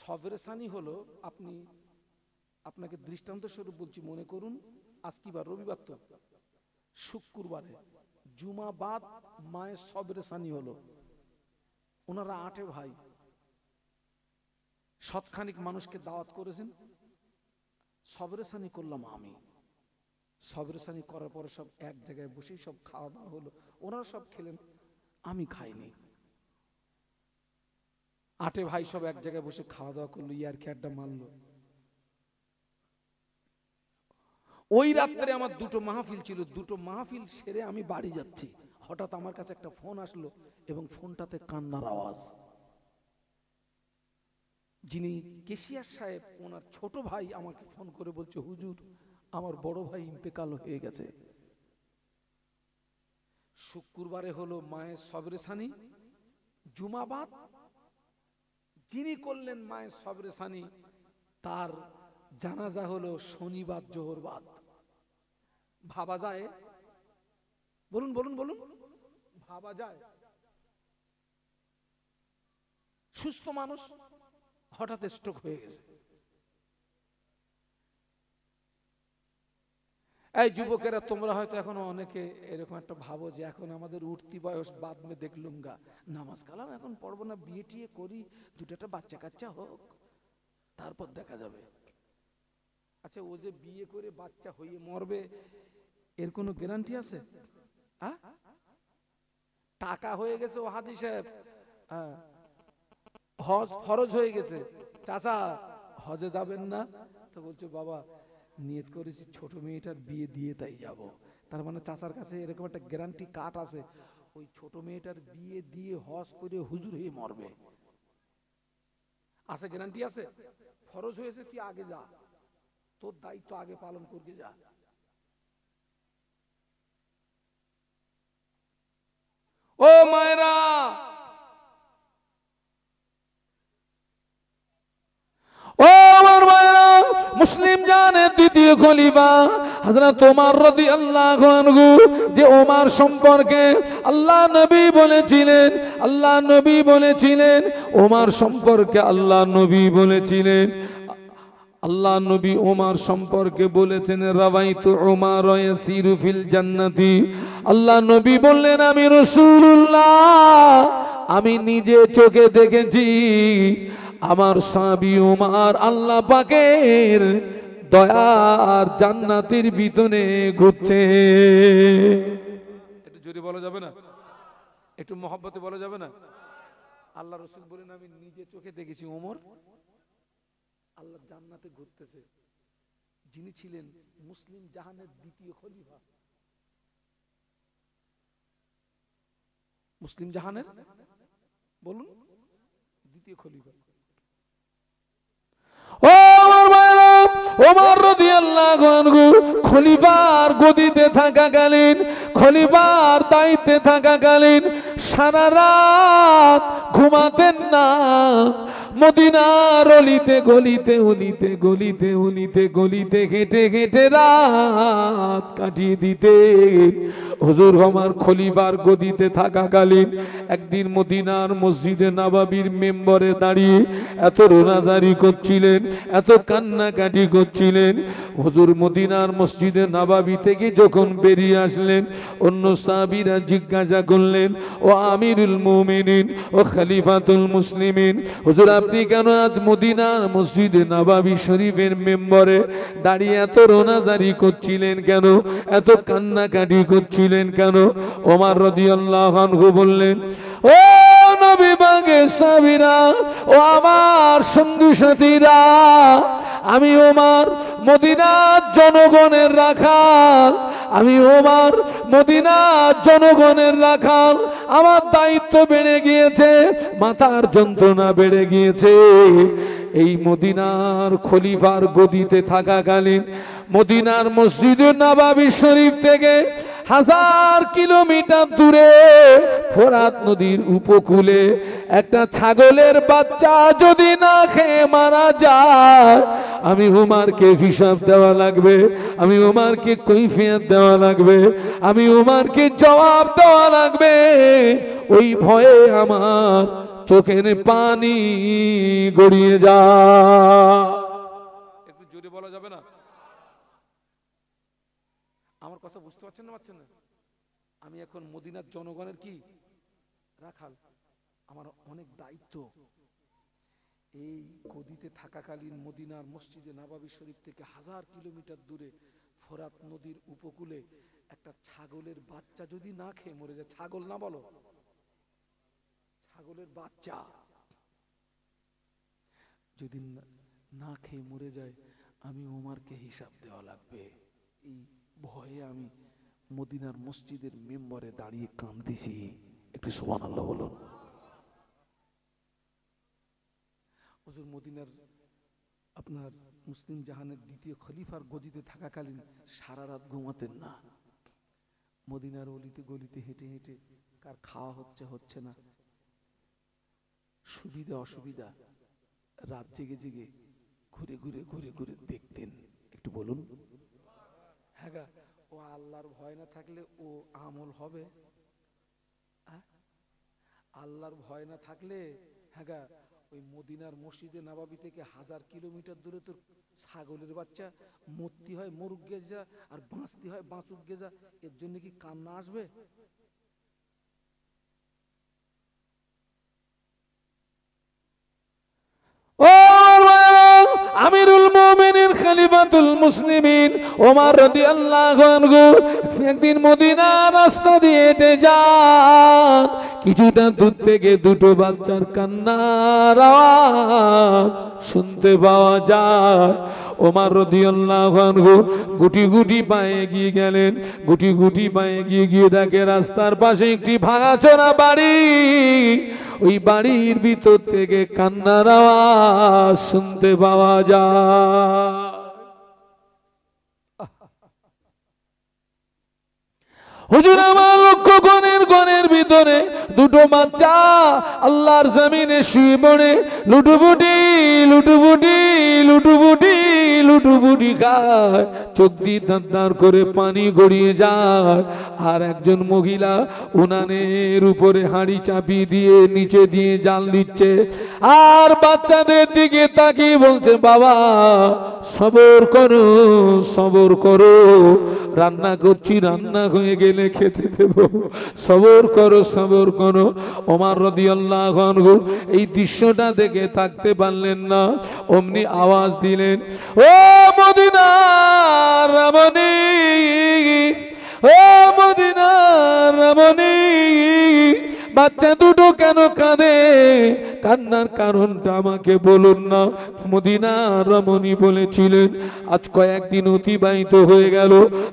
সবরেসানি হলো, আপনাকে দৃষ্টান্ত স্বরূপ বলছি, মনে করুন আজ কি বার? রবিবার তো, শুক্রবারে জুমা বাদ মায়ের সবরেসানি হলো। ওনারা 8 ভাই, শতখানিক মানুষকে দাওয়াত করেছেন। সবরেসানি করলাম আমি। সবরেসানি করার পরে সব এক জায়গায় বসে সব খাওয়া দাওয়া হলো। ওনারা সব খেলেন, আমি খাইনি। 8 ভাই সব এক জায়গায় বসে খাওয়া দাওয়া করলো, ইয়ার কি আড্ডা মারলো। ওই রাত্রে আমার দুটো মাহফিল ছিল, দুটো মাহফিল সেরে আমি বাড়ি যাচ্ছি, হঠাৎ আমার কাছে একটা ফোন আসলো এবং ফোনটাতে কান্নার আওয়াজ। যিনি কেশিয়ার সাহেব, ওনার ছোট ভাই আমাকে ফোন করে বলছে, হুজুর আমার বড় ভাই ইন্তেকাল হয়ে গেছে। শুক্রবারে হলো মায়ের সবরেসানি, জুমাবাদ যিনি করলেন মায়ের সবরেসানি তার জানাজা হলো শনিবার জোহরবাদ। ভাবা যায়? বলুন বলুন বলুন, ভাবা যায়? সুস্থ মানুষ হঠাৎ স্ট্রোক হয়ে গেছে। এই যুবকেরা, তোমরা হয়তো এখনো অনেকে এরকম একটা ভাবো যে এখন আমাদের উঠতি বয়স, বাদ মে দেখলুমগা, নামাজ কালাম এখন পড়বো না, বিয়ে টিয়ে করি, দুটাটা বাচ্চা কাচ্চা হোক, তারপর দেখা যাবে। আচ্ছা, ও যে বিয়ে করে বাচ্চা হয়ে মরবে এর কোনো গ্যারান্টি আছে? টাকা হয়ে গেছে ও হাজি সাহেব, হজ ফরজ হয়ে গেছে, চাচা হজে যাবেন না? তো বলছো বাবা নিয়ত করেছি ছোট মেয়েটার বিয়ে দিয়ে তাই যাব। তার মানে চাচার কাছে এরকম একটা গ্যারান্টি কার্ড আছে, ওই ছোট মেয়েটার বিয়ে দিয়ে হজ করে হুজুর হয়ে মরবে। আছে, গ্যারান্টি আছে। ফরজ হয়েছে, তুই আগে যা, তোর দায়িত্ব আগে পালন করতে যা। ও মায়েরা, ও আমার মায়েরা, মুসলিম জানের দ্বিতীয় খলিফা হযরত ওমর রাদিয়াল্লাহু আনহু, যে ওমর সম্পর্কে আল্লাহ নবী বলেছিলেন, আল্লাহ নবী বলেছিলেন ওমর সম্পর্কে, আল্লাহ নবী বলেছিলেন, আল্লাহ নবী ওমর সম্পর্কে বলেছেন রাওয়াইতু ওমর ইয়াসিরু ফিল জান্নাতি। আল্লাহ নবী বললেন আমি রাসূলুল্লাহ, আমি নিজে চোখে দেখেছি আমার সাহাবী ওমর আল্লাহ পাকের দয়ার জান্নাতের ভিতরে ঘুরছে। একটু জোরে বলা যাবে না? একটু মহব্বতে বলা যাবে না? আল্লাহ রাসূল বলেন আমি নিজে চোখে দেখেছি ওমর আল্লাহ জান্নাতে ঘুরতেছে। যিনি ছিলেন মুসলিম জাহানের দ্বিতীয় খলিফা, মুসলিম জাহানের বলুন দ্বিতীয় খলিফা। ও আমার ভাইরা, ওমর রাদিয়াল্লাহু আনহু খলিফার গদিতে থাকাকালীন, খলিফার দায়িত্বে থাকাকালীন সারা রাত ঘুমাতেন না। মদিনার অলিতে গলিতে, অলিতে গলিতে, অলিতে গলিতে হেঁটে হেঁটে রাত কাটিয়ে দিতেন। হুজুর আমার খলিফার গদিতে থাকাকালীন একদিন মদিনার মসজিদে নববীর মেম্বরে দাঁড়িয়ে এত রোনাজারি করছিলেন, এত কান্নাকাটি করছিলেন। হুজুর মদিনার মসজিদে নববী থেকে যখন বেরিয়ে আসলেন, অন্য সাহাবীরা জিজ্ঞাসা করলেন, ও আমিরুল মুমিনিন, ও খলিফাতুল মুসলিমিন, হুজুর আপনি কেন আজ মদিনার মসজিদে নববী শরীফের মেম্বরে দাঁড়িয়ে এত রোনাজারি করছিলেন কেন, এত কান্নাকাটি করছিলেন কেন? ওমর রাদিয়াল্লাহু আনহু বললেন, ও নবী পাকের সাহাবীরা, ও আমার সঙ্গী সাথীরা, আমি ওমর মদিনার জনগণের রাখাল, আমি ওমর মদিনার জনগণের রাখাল। আমার দায়িত্ব বেড়ে গিয়েছে, মাথার যন্ত্রণা বেড়ে গিয়েছে। এই মদিনার খলিফার গদিতে থাকাকালীন মদিনার মসজিদে নববী শরীফ থেকে 1000 কিলোমিটার দূরে ফোরাত নদীর উপকূলে একটা ছাগলের বাচ্চা যদি না খেয়ে মারা যায়, আমি ওমরকে হিসাব দেওয়া লাগবে, আমি ওমরকে কৈফিয়ত দেওয়া লাগবে, আমি ওমরকে জবাব দেওয়া লাগবে। ওই ভয়ে আমার চোখের পানি গড়িয়ে যায়। একটু জোরে বলা যাবে না? আমার কথা বুঝতে পারছেন না? পারছেন না? আমি এখন মদিনার জনগণের কি রাখাল, আমার অনেক দায়িত্ব। এই গদিতে থাকাকালীন মদিনার মসজিদে নববী শরীফ থেকে 1000 কিলোমিটার দূরে ফোরাত নদীর উপকূলে একটা ছাগলের বাচ্চা যদি না খেয়ে মরে যায়, ছাগল না বলো, ছাগলের বাচ্চা যদি না খেয়ে মরে যায়, আমি ওমরকে হিসাব দেওয়া লাগবে। এই ভয়ে আমি মদিনার মসজিদের মেম্বারে দাঁড়িয়ে কাঁদতেছি। একটু সুবহানাল্লাহ বলুন। হুজুর মদিনার আপনার মুসলিম জাহানের দ্বিতীয় খলিফার গদিতে থাকাকালীন সারা রাত ঘুমাতেন না। মদিনার অলিতে গলিতে হেঁটে হেঁটে কার খাওয়া হচ্ছে না, সুবিধা অসুবিধা রাত জেগে জেগে ঘুরে ঘুরে ঘুরে ঘুরে দেখতেন। একটু বলুন। হ্যাঁ গা, ও আল্লাহর ভয় না থাকলে ও আমল হবে? আল্লাহর ভয় না থাকলে হ্যাঁ গা, ওই মদিনার মসজিদে নববী থেকে 1000 কিলোমিটার দূরে তোর ছাগলের বাচ্চা মরতি হয় মরুক গেজা আর বাঁচতি হয় বাঁচুক গেজা, এর জন্য কি কান্না আসবে? আমিরুল মুমিনিন খলিফাতুল মুসলিমিন ওমর রাদিয়াল্লাহু আনহু একদিন মদিনা রাস্তা দিয়ে হেঁটে যান। কিছুটা দূর থেকে দুটো বাচ্চার কান্নার আওয়াজ শুনতে পাওয়া যায়। ওমর রাদিয়াল্লাহু আনহু গুটি গুটি পায়ে এগিয়ে গেলেন। গুটি গুটি পায়ে এগিয়ে গিয়ে দেখে রাস্তার পাশে একটি ভাঙাচোরা বাড়ি। ওই বাড়ির ভিতর থেকে কান্নার আওয়াজ শুনতে পাওয়া যায়। হুজুর আমার লক্ষ্য গণের ভিতরে দুটো বাচ্চা আল্লাহর জমিনে শুয়ে পড়ে লুটুপুটি লুটুপুটি লুটুপুটি লুটুপুটি খায়, চোখ দিয়ে দাঁড় করে পানি গড়িয়ে যায়। আর একজন মহিলা উনানের উপরে হাঁড়ি চাপিয়ে দিয়ে নিচে দিয়ে জাল দিচ্ছে। আর বাচ্চাদের দিকে তাকিয়ে বলছে, বাবা সবর করো সবর করো, রান্না করছি, রান্না হয়ে গেলে খেতে দেব, সবর করো সবর করো। ওমর রাদিয়াল্লাহু আনহু এই দৃশ্যটা দেখে থাকতে পারলেন না, অমনি আওয়াজ দিলেন, ও মদিনার রমণী, ও মদিনার রমণী, বাচ্চা দুটো কেন কাঁদে? কান্নার কারণটা আমাকে বলুন না। মদিনার রমণী বলেছিলেন, আজ কয়েকদিন অতিবাহিত হয়ে গেল,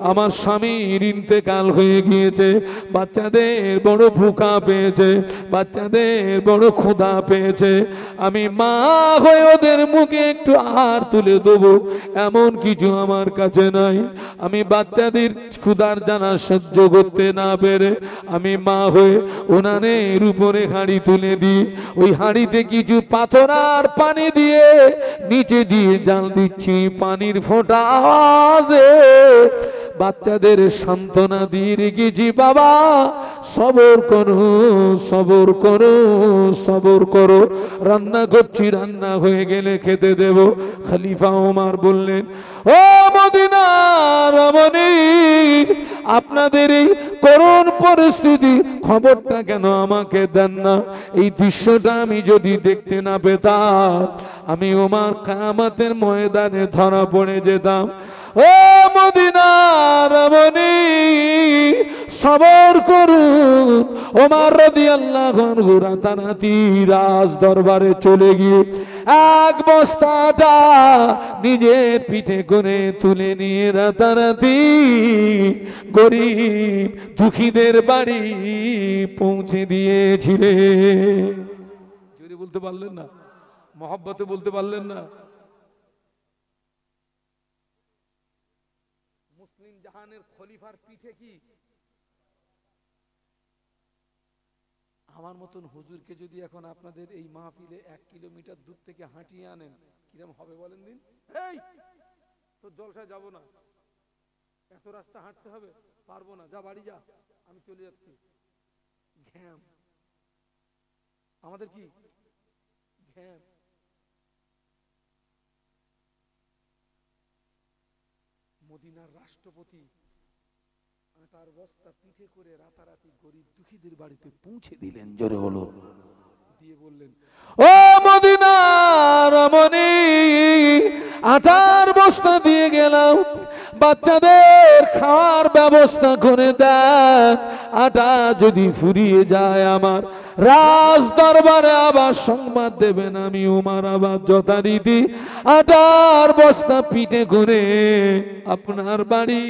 আমার স্বামীর ইন্তেকাল হয়ে গিয়েছে, বাচ্চাদের বড় ভুকা পেয়েছে, বাচ্চাদের বড় ক্ষুধা পেয়েছে, আমি মা হয়ে ওদের মুখে একটু আহার তুলে দেবো এমন কিছু আমার কাছে নাই। আমি বাচ্চাদের ক্ষুধার জ্বালা সহ্য করতে না পেরে আমি মা হয়ে ওনাদের উপরে হাঁড়ি তুলে দিই, ওই হাঁড়িতে কিছু পাথর আর পানি দিয়ে নিচে দিয়ে জাল দিচ্ছি, পানির ফোঁটা আওয়াজে বাচ্চাদের সান্ত্বনা দিয়ে রেখেছি, বাবা সবর করো সবর করো সবর করো, রান্না করছি, রান্না হয়ে গেলে খেতে দেব। খলিফা ওমর বললেন, ও মদিনার রমণী, আপনাদের এই করুণ পরিস্থিতি খবরটা কেন আমাকে দেন না? এই দৃশ্যটা আমি যদি দেখতে না পেতাম আমি ওমর কিয়ামতের ময়দানে ধরা পড়ে যেতাম। ও মদিনার রমণী সবর করুন। ওমর রাদিয়াল্লাহু আনহু রাতারাতি রাজ দরবারে চলে গিয়ে এক বস্তাটা নিজের পিঠে করে তুলে নিয়ে রাতারাতি গরিব দুঃখীদের বাড়ি পৌঁছে দিয়েছিলেন। জোরে বলতে পারলেন না? মহব্বতে বলতে পারলেন না? মুসলিম জাহানের খলিফার পিঠে কি আমার মতন হুজুরকে যদি এখন আপনাদের এই মাহফিলে 1 কিলোমিটার দূর থেকে হাঁটিয়ে আনেন কিরম হবে বলেন দিন? এই তো জলসায় যাব না, এত রাস্তা হাঁটতে হবে, পারবো না, যা বাড়ি যা, আমি চলে যাচ্ছি। ঘ্যাম আমাদের কি ঘ্যাম। মদিনার রাষ্ট্রপতি আটার বস্তা পিঠে করে রাতারাতি গরিব দুঃখীদের বাড়িতে পৌঁছে দিলেন। জোরে হলো দিয়ে বললেন, ও মদিনার রমণী, আটার বস্তা দিয়ে গেলাম, বাচ্চাদের খাওয়ার ব্যবস্থা করে দেন। আটা যদি ফুরিয়ে যায় আমার রাজ দরবারে আবার সংবাদ দেবেন, আমি উমার আবার যথারীতি আটার বস্তা পিঠে করে আপনার বাড়ি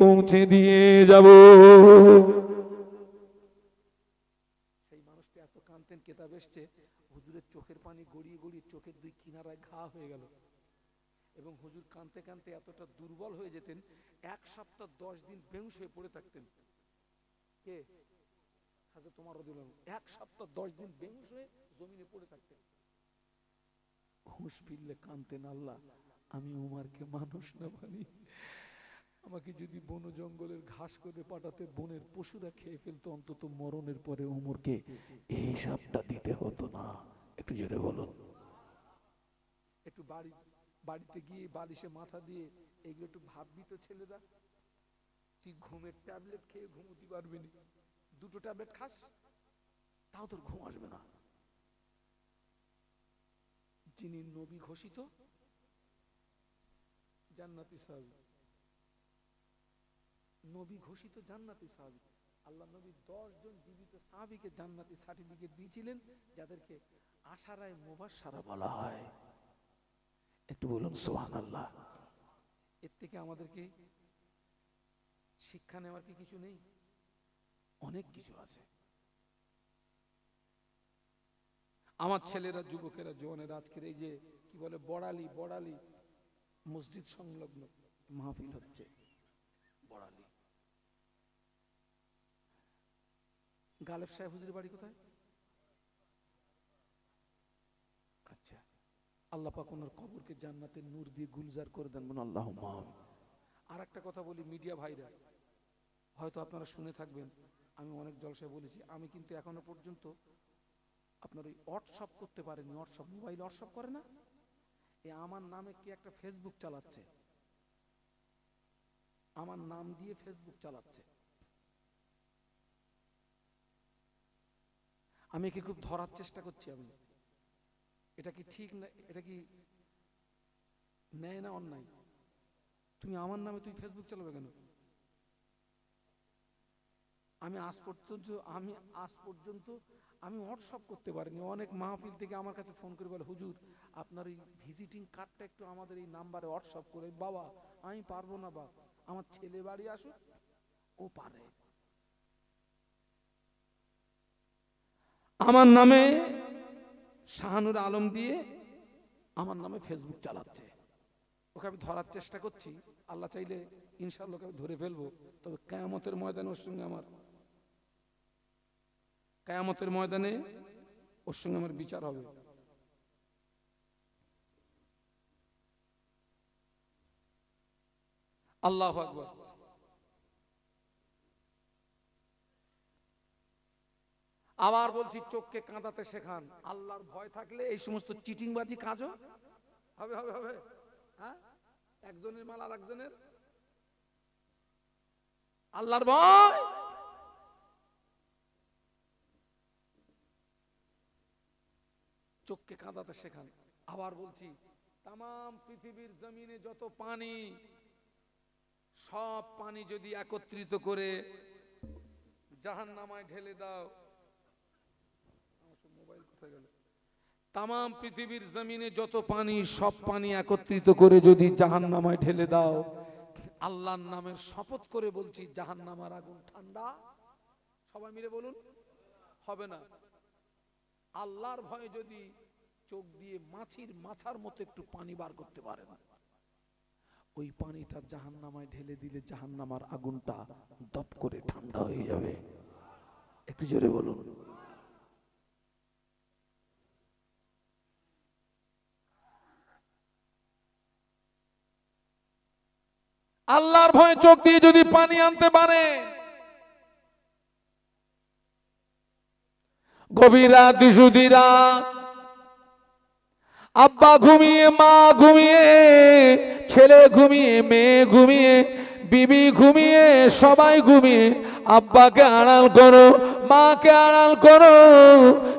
পৌঁছে দিয়ে যাব। সেই মানুষটা এত কাঁদতেন, কেতাব এসছে হুজুরের চোখের পানি গড়িয়ে গড়িয়ে চোখের দুই কিনারায় ঘা হয়ে গেল, এবং হুজুর কাঁদতে কাঁদতে এতটা দুর্বল হয়ে যেতেন 1 সপ্তাহ 10 দিন বেহুশ হয়ে পড়ে থাকতেন। কে? হাজরত ওমর রাদিয়াল্লাহু আনহু 1 সপ্তাহ 10 দিন বেহুশ হয়ে জমিনে পড়ে থাকতেন। হুঁশ ফিরলে কাঁদতেন, আল্লাহ আমি উমারকে মানুষ না বানি, আমাকে যদি বন জঙ্গলের ঘাস করে পাঠাতে বনের পশুরা খেয়ে ফেলতো, অন্তত মরণের পরে উমরকে এই হিসাবটা দিতে হতো না। একটু জোরে বলুন। একটু বাড়িতে গিয়ে বালিশে মাথা দিয়ে এগুলো একটু ভাববি তো ছেলেরা, তুই ঘুমের ট্যাবলেট খেয়ে ঘুমোতে পারবি না, 2টো ট্যাবলেট খাস তাও তোর ঘুম আসবে না। যিনি নবী ঘোষিত জান্নাতি সাহাবী, নবী ঘোষিত জান্নাতি সাহাবী, আল্লাহ নবী 10 জন জীবিত সাহাবীকে জান্নাতি সার্টিফিকেট দিয়েছিলেন, যাদেরকে আশারায়ে মুবাশশারা বলা হয়। একটু বলুন সুবহানাল্লাহ। এর থেকে আমাদেরকে শিক্ষা নেওয়ার কি কিছু নেই? অনেক কিছু আছে। আমার ছেলেরা, যুবকেরা, জওয়ানেরা আজকের এই যে কি বলে বড়ালি মসজিদ সংলগ্ন মাহফিল হচ্ছে, বড়ালি। গালেব সাহেব হুজুরের বাড়ি কোথায়? আচ্ছা, আল্লাহ পাক ওনার কবরকে জান্নাতের নূর দিয়ে গুলজার করে দেন, বলুন আল্লাহুম্মা আমিন। আর একটা কথা বলি, মিডিয়া ভাইরা হয়তো আপনারা শুনে থাকবেন, আমি অনেক জলসায় বলেছি, আমি কিন্তু এখনো পর্যন্ত আপনার ওই হোয়াটসঅ্যাপ করতে পারেনি। হোয়াটসঅ্যাপ, মোবাইল হোয়াটসঅ্যাপ করে না, এ আমার নামে কি একটা ফেসবুক চালাচ্ছে, আমার নাম দিয়ে ফেসবুক চালাচ্ছে। আমি কি খুব ধরার চেষ্টা করছি, আমি এটা কি ঠিক না, এটা কি ন্যায় না অন্যায়? তুমি আমার নামে তুই ফেসবুক চালাবে কেন? আমি আজ পর্যন্ত আমি হোয়াটসঅ্যাপ করতে পারিনি। অনেক মাহফিল থেকে আমার কাছে ফোন করে বলে, হুজুর আপনার এই ভিজিটিং কার্ডটা একটু আমাদের এই নাম্বারে হোয়াটসঅ্যাপ করে। বাবা আমি পারবো না, বা আমার ছেলে বাড়ি আসুক, ও পারে। আমার নামে শাহানুর আলম দিয়ে আমার নামে ফেসবুক চালাচ্ছে, ওকে আমি ধরার চেষ্টা করছি। আল্লাহ চাইলে ইনশাআল্লাহ ওকে ধরে ফেলবো, তবে কিয়ামতের ময়দানে ওর সঙ্গে আমার বিচার হবে। আল্লাহু আকবার। আবার বলছি, চোখকে কাঁদাতে শেখান। আল্লাহর ভয় থাকলে এই সমস্ত চিটিংবাজি কাজও হবে হবে হবে। হ্যাঁ, একজনের মাল আর একজনের। আল্লাহর ভয়, চোখকে কাঁদাতে শেখান। আবার বলছি, তামাম পৃথিবীর জমিনে যত পানি, সব পানি যদি একত্রিত করে জাহান্নামায় ঢেলে দাও, মোবাইল কোথায় গেল? তামাম পৃথিবীর জমিনে যত পানি, সব পানি একত্রিত করে যদি জাহান্নামায় ঢেলে দাও, আল্লাহর নামের শপথ করে বলছি, জাহান্নামের আগুন ঠান্ডা, সবাই মিলে বলুন, হবে না। আল্লাহর ভয়ে যদি চোখ দিয়ে মাছির মাথার মতো একটু পানি বার করতে পারে না, ওই পানিটা জাহান্নামায় ঢেলে দিলে জাহান্নামের আগুনটা দপ করে ঠান্ডা হয়ে যাবে। একটু জোরে বলুন। আল্লাহর ভয়ে চোখ দিয়ে যদি পানি আনতে পারে, গভীর রাত, দিশুদিরা, আব্বা ঘুমিয়ে, মা ঘুমিয়ে, ছেলে ঘুমিয়ে, মেয়ে ঘুমিয়ে, বিবি ঘুমিয়ে, সবাই ঘুমিয়ে, আব্বাকে আড়াল করো, মাকে আড়াল করো,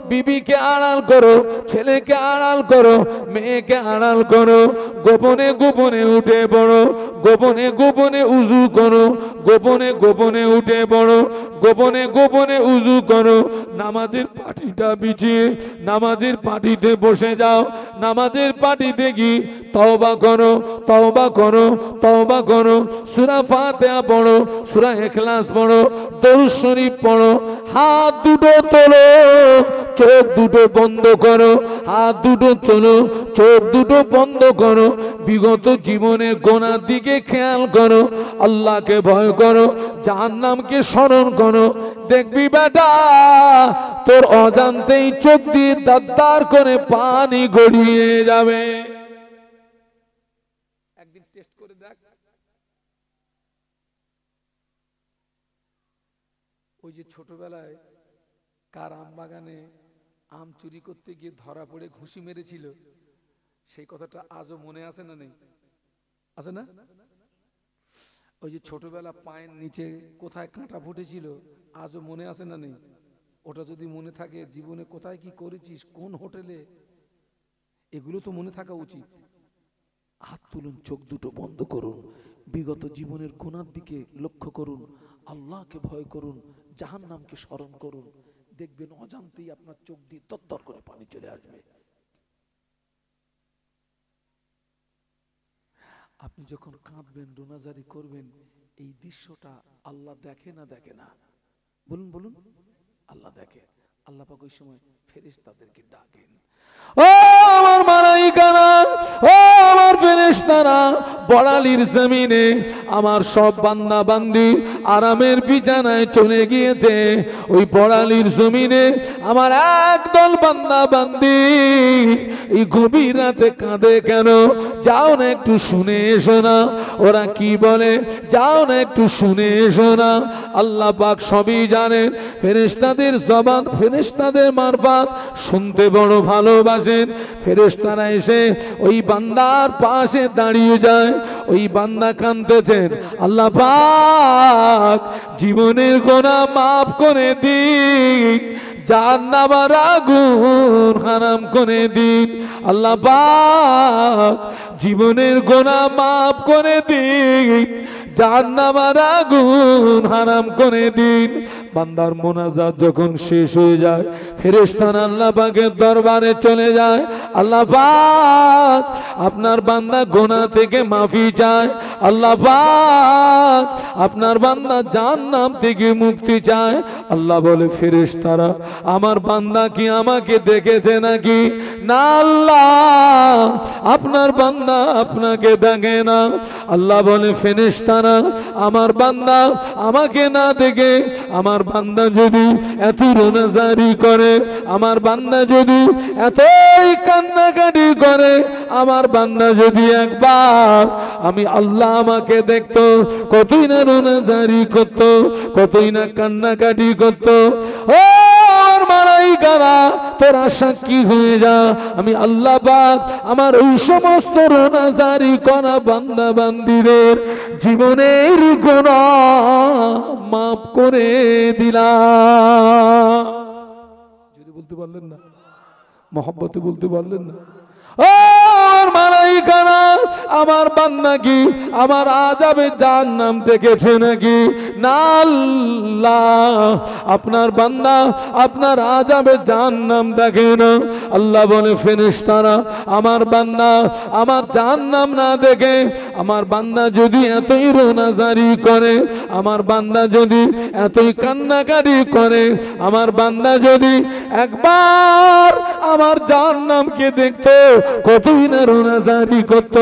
বিবিকে আড়াল করো, ছেলেকে আড়াল করো, মেয়েকে আড়াল করো, গোপনে গোপনে উঠে পড়ো, গোপনে গোপনে উজু করো, গোপনে গোপনে উঠে পড়ো, গোপনে গোপনে উজু করো, নামাজের পাটিটা বিছিয়ে নামাজের পাটিতে বসে যাও, নামাজের পাটিতে গিয়ে তওবা করো, তওবা করো, তওবা করো, সূরা ফাতিহা পড়ো, সূরা ইখলাস পড়ো, দরুদ শরীফ পড়ো, হাত দুটো তোলো, চোখ দুটো বন্ধ করো, হাত দুটো তোলো, চোখ দুটো বন্ধ করো, বিগত জীবনের গোনার দিকে খেয়াল করো, আল্লাহকে ভয় করো, জাহান্নামকে স্মরণ করো। দেখবি বেটা তোর অজান্তেই চোখ দিয়ে দাঁড় করে পানি গড়িয়ে যাবে। একদিন টেস্ট করে দেখ, ওই যে ছোটবেলায় কার আম বাগানে আম চুরি করতে গিয়ে ধরা পড়ে ঘুষি মেরেছিল, সেই কথাটা আজও মনে আছে না নেই? আছে না? ওই যে ছোটবেলা পায়ের নিচে কোথায় কাঁটা ফুটেছিল, আজও মনে আছে না নেই? ওটা যদি মনে থাকে, জীবনে কোথায় কি করেছিস, কোন হোটেলে, এগুলো তো মনে থাকা উচিত। হাত তুলুন, চোখ দুটো বন্ধ করুন, বিগত জীবনের গুনার দিকে লক্ষ্য করুন, আল্লাহকে ভয় করুন, জাহান্নামকে স্মরণ করুন। দেখবেন অজান্তেই আপনার চোখ দিয়ে তত্তর করে পানি চলে আসবে। আপনি যখন কাঁদবেন, রোনাজারি করবেন, এই দৃশ্যটা আল্লাহ দেখে না দেখে না? বলুন বলুন, আল্লাহ দেখে। আল্লাহ পাক ওই সময় ফেরেশতাদেরকে ডাকেন, ও আমার মালাইকারা, ও আমার ফেরেশতারা, বড়ালির জমিনে আমার সব বান্দা বান্দি আরামের বিছানায় চলে গিয়েছে। ওই বড়ালির জমিনে আমার একদল বান্দা বান্দি এই গভীর রাতে কাঁদে কেন? যাও না একটু শুনে এসো না, ওরা কি বলে, যাও না একটু শুনে এসো না। আল্লাহ পাক সবই জানেন, ফেরেশতাদের জবান ফেরেশতাদের মারফত শুনতে বড় ভালোবাসেন। ফেরেশতারা এসে ওই বান্দার পাশে দাঁড়িয়ে যায়, ওই বান্দা কাঁদতেছেন, আল্লাহ পাক জীবনের গুনাহ মাফ করে দিন, জাহান্নামের আগুন হারাম করে দিন, আল্লাহ পাক জীবনের গুনাহ মাফ করে দিন, জাহান্নামের আগুন হারাম করে দিন। বান্দার মোনাজাত যখন শেষ হয়ে যায়, ফেরেশতারা আল্লাহ পাকের দরবারে চলে যায়, আল্লাহ পাক আপনার বান্দা গুনাহ থেকে মাফি চায়, আল্লাহ পাক আপনার বান্দা জাহান্নাম থেকে মুক্তি চায়। আল্লাহ বলে, ফেরেশতারা আমার বান্দা কি আমাকে দেখেছে নাকি? না আল্লাহ, আপনার বান্দা আপনাকে দেখে না। আল্লাহ বলে, ফেরেশতারা আমার বান্দা আমাকে না দেখে, আমার বান্দা যদি এত রোনাজারি করে, আমার বান্দা যদি এতই কান্নাকাটি করে, আমার বান্দা যদি একবার আমি আল্লাহ আমাকে দেখতো, কতই না রোনাজারি করতো, কতই না কান্নাকাটি করতো। ও আমার মালাইকারা, তোরা সাক্ষী হয়ে যা, আমি আল্লাহ পাক আমার ওই সমস্ত রোনাজারি করা বান্দা বান্দিদের জীবনের গুনাহ মাফ করে দিলাম। যদি বলতে পারলেন না, মহব্বতে বলতে পারলেন না? আর মালাইকারা আমার বান্দা কি আমার আযাবে জাহান্নাম দেখেছে নাকি? না আল্লাহ, আপনার বান্দা আপনার আযাবে জাহান্নাম দেখে না। আল্লাহ বলে, ফেরেশতারা আমার বান্দা আমার জাহান্নাম না দেখে, আমার বান্দা যদি এতই রোনাজারি করে, আমার বান্দা যদি এতই কান্নাকাটি করে, আমার বান্দা যদি একবার আমার জাহান্নামকে দেখতো, কতই না রোনাজারি করত,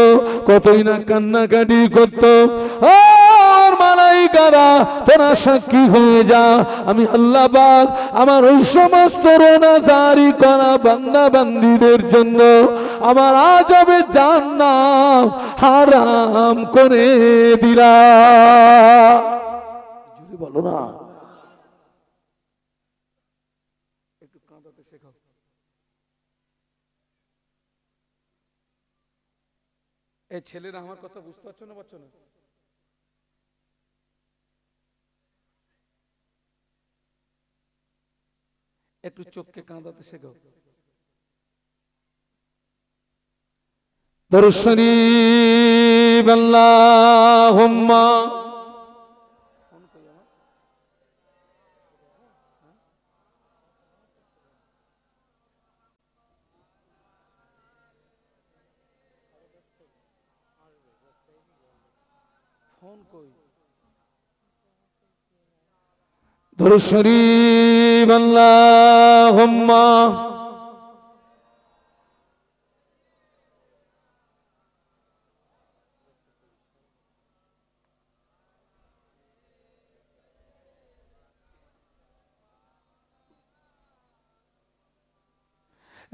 কতই না কান্নাকাটি করত। আর মালাইকারা তোরা সাক্ষী হয়ে যা, আমি আল্লাহ পাক আমার ওই সমস্ত রোনাজারি করা বান্দা বান্দীদের জন্য আমার আযাবে জাহান্নাম হারাম করে দিলাম। জোরে বলো না, একটু কাঁদাতে শেখাও। এই ছেলেরা আমার কথা বুঝতে পারছো না, পারছো না? একটু চোখকে কাঁদাতে শেখো। দরুদ শরীফ আল্লাহুম্মা ফোন কই? দরুদ শরীফ আল্লাহুম্মা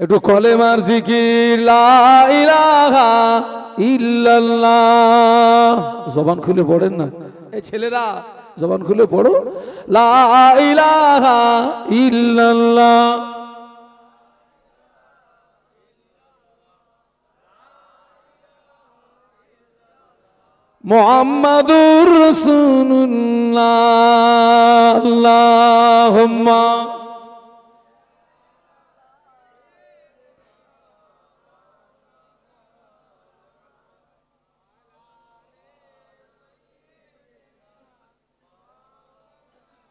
একটু কলেমার জিকির লা ইলাহা ইল্লাল্লাহ। জবান খুলে পড়েন না এই ছেলেরা, জবান খুলে পড়ো লা ইলাহা ইল্লাল্লাহ। মুহাম্মাদুর রাসূলুল্লাহ। আল্লাহুম্মা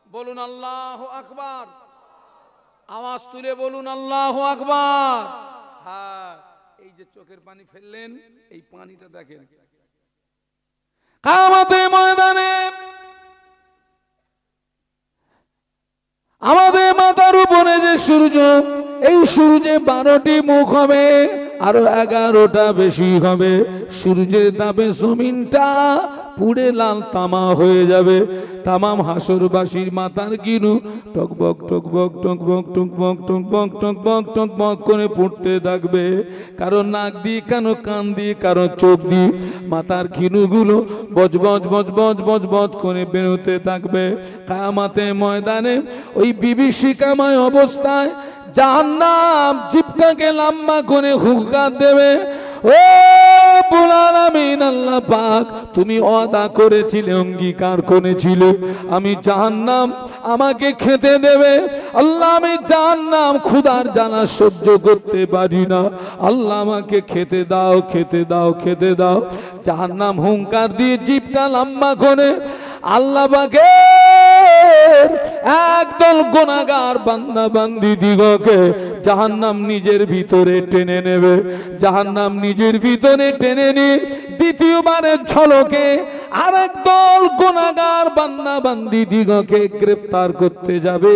বলুন আল্লাহু আকবার, আওয়াজ তুলে বলুন আল্লাহু আকবার। হ্যাঁ, এই যে চোখের পানি ফেললেন, এই পানিটা দেখেন কিয়ামতের ময়দানে আমাদের মাথার উপরে যে সূর্য, এই সূর্যে 12টি মুখ হবে, আরো 11টা বেশি হবে। সূর্যের তাপে জমিনটা পুড়ে লাল তামা হয়ে যাবে। তামাম হাসরবাসীর মাথার গিরু টকবক টকবক টকবক টকবক টকবক টকবক টকবক করে পুড়তে থাকবে। কারো নাক দিয়ে, কারো কান দিয়ে, কারো চোখ দিয়ে মাথার গিরুগুলো বজবজ বজবজ বজবজ করে বেরোতে থাকবে। কিয়ামতের ময়দানে ওই বিভীষিকাময় অবস্থায় জাহান্নাম জিহ্বাকে লম্বা করে হুঙ্কার দেবে, ও রব্বুল আলামিন আল্লাহ পাক, তুমি ওয়াদা করেছিলে, অঙ্গীকার করেছিলে আমি জাহান্নাম আমাকে খেতে দেবে। আল্লাহ আমি জাহান্নাম ক্ষুধার জ্বালা সহ্য করতে পারি না, আল্লাহ আমাকে খেতে দাও, খেতে দাও, খেতে দাও। জাহান্নাম হুঙ্কার দিয়ে জিহ্বা লম্বা করে আল্লাহ পাকের একদল গুনাহগার বান্দা বান্দি দিগকে জাহান্নাম নিজের ভিতরে টেনে নেবে। জাহান্নাম নিজের ভিতরে টেনে নিয়ে দ্বিতীয়বারের ঝলকে আরেক দল গুনাহগার বান্দা বান্দি দিগকে গ্রেফতার করতে যাবে।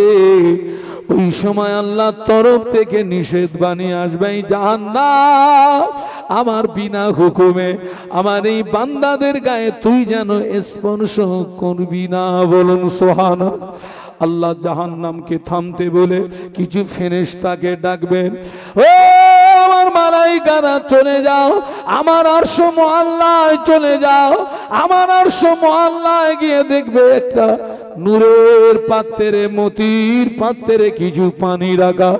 ওই সময় আল্লাহর তরফ থেকে নিষেধ বাণী আসবে, জাহান্নাম আমার বিনা হুকুমে আমার এই বান্দাদের গায়ে তুই যেন স্পর্শ করবি না। বলুন সুবহানাল্লাহ। আল্লাহ জাহান্নামকে থামতে বলে কিছু ফেরেশতাকে ডাকবেন, ও আমার মালাইকারা চলে যাও, আমার আরশ মুআল্লায় চলে যাও। আমার আরশ মুআল্লায় গিয়ে দেখবে একটা নূরের পাত্রে, মতির পাত্রে কিছু পানি রাখা।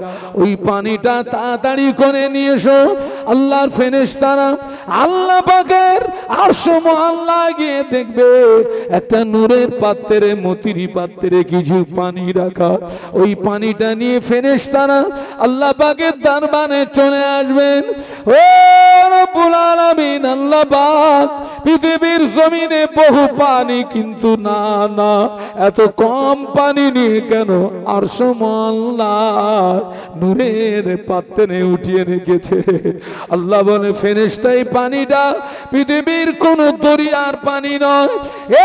ওই পানিটা তাড়াতাড়ি করে নিয়ে এসো। আল্লাহর ফেরেশতারা আল্লাহ পাকের আরশ মুআল্লায় গিয়ে দেখবে একটা নূরের পাত্রে, মতির পাত্রে কিছু পানি রাখা। ওই পানিটা নিয়ে ফেরেশতারা আল্লাহ পাকের দরবারে চলে আসবেন। ও রব্বুল আলামিন আল্লাহ পাক, পৃথিবীর জমিনে বহু পানি, কিন্তু না না এত কম পানি নিয়ে কেন আরশ মুআল্লাহ নূরের পাত্রে উঠিয়ে রেখেছে? আল্লাহ বলে, ফেরেশতা এই পানিটা পৃথিবীর কোন দরিয়ার পানি নয়,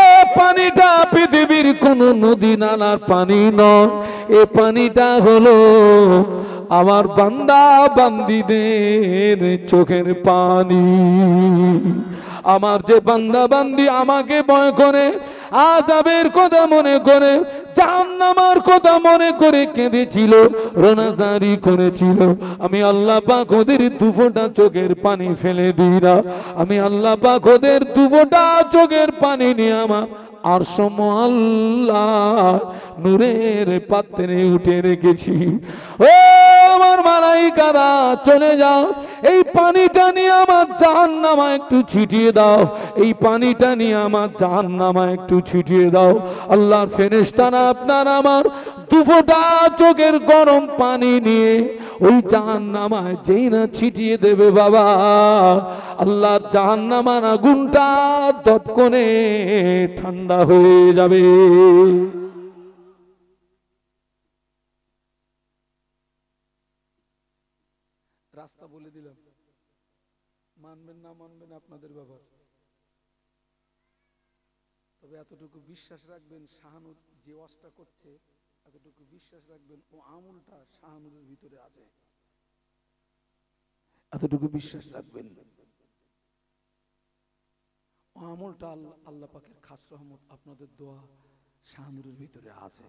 এ পানিটা পৃথিবীর কোন নদী নালার পানি নয়, এ পানিটা হলো আমার বান্দা বান্দিদের চোখের পানি। আমার যে বান্দা বান্দি আমাকে ভয় করে, আযাবের কথা মনে করে, জাহান্নামের কথা মনে করে কেঁদেছিল, রোনাজারি করেছিল, আমি আল্লাহ পাক ওদের দুফোঁটা চোখের পানি ফেলে দিই না। আমি আল্লাহ পাক ওদের দুফোঁটা চোখের পানি নিয়ে আমার আরশ মুআল্লাহ নূরের পাত্রে উঠে রেখেছি। ও আমার মালাইকারা চলে যাও, এই পানিটা নিয়ে আমার জাহান্নামে একটু ছিটিয়ে দাও, এই পানিটা নিয়ে আমার জাহান্নামে একটু ছিটিয়ে দাও। আল্লাহর ফেরেশতারা আপনার আমার দুফোঁটা চোখের গরম পানি নিয়ে ওই জাহান্নামায় যেই না ছিটিয়ে দেবে বাবা, আল্লাহ জাহান্নামার আগুনটা দপকনে ঠান্ডা হয়ে যাবে। রাস্তা বলে দিলাম, মানবেন না মানবেন আপনাদের ব্যাপার। তবে এতটুকু বিশ্বাস রাখবেন, শাহানুর যে ওয়াজটা করছে, এতটুকু বিশ্বাস রাখবেন ও আমলটা শাহানুরের ভিতরে আছে। এতটুকু বিশ্বাস রাখবেন ও আমলটা আল্লাহ পাকের খাস রহমত, আপনাদের দোয়া শাহানুরের ভিতরে আছে।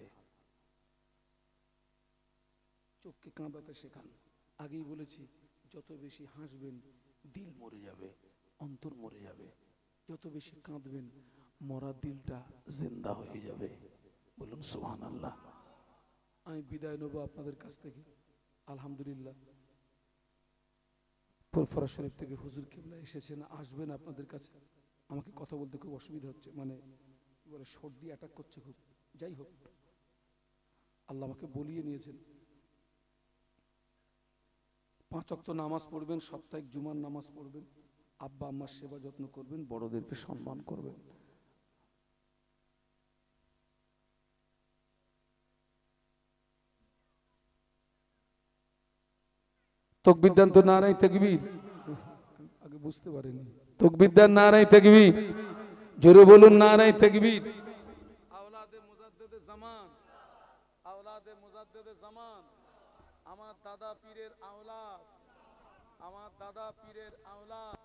চোখকে কাঁদাতে শেখান। আগেই বলেছি, যত বেশি হাসবেন দিল মরে যাবে, অন্তর মরে যাবে। যত বেশি কাঁদবেন মরা দিলটা জিন্দা হয়ে যাবে। বলুন সুবহানাল্লাহ। আমি বিদায় নেব আপনাদের কাছ থেকে। আলহামদুলিল্লাহ, ফুরফুরা শরীফ থেকে হুজুর কিবলা এসেছেন, আসবেন আপনাদের কাছে। আমাকে কথা বলতে খুব অসুবিধা হচ্ছে, মানে কি বলে, সর্দি অ্যাটাক করছে খুব। যাই হোক, আল্লাহ আমাকে বলিয়ে নিয়েছেন। 5 ওয়াক্ত নামাজ পড়বেন, সাপ্তাহিক জুমার নামাজ পড়বেন, আব্বা আম্মার সেবা যত্ন করবেন, বড়দেরকে সম্মান করবেন। তাকবীর দেন তো, নারায়ে তাকবীর। আগে বুঝতে পারেনি। তাকবীর দেন, নারায়ে তাকবীর। জোরে বলুন নারায়ে তাকবীর। আওলাদে মুজাদ্দেদে জামান, আওলাদে মুজাদ্দেদে জামান, আমার দাদা পীরের আওলাদ, আমার দাদা পীরের আওলাদ।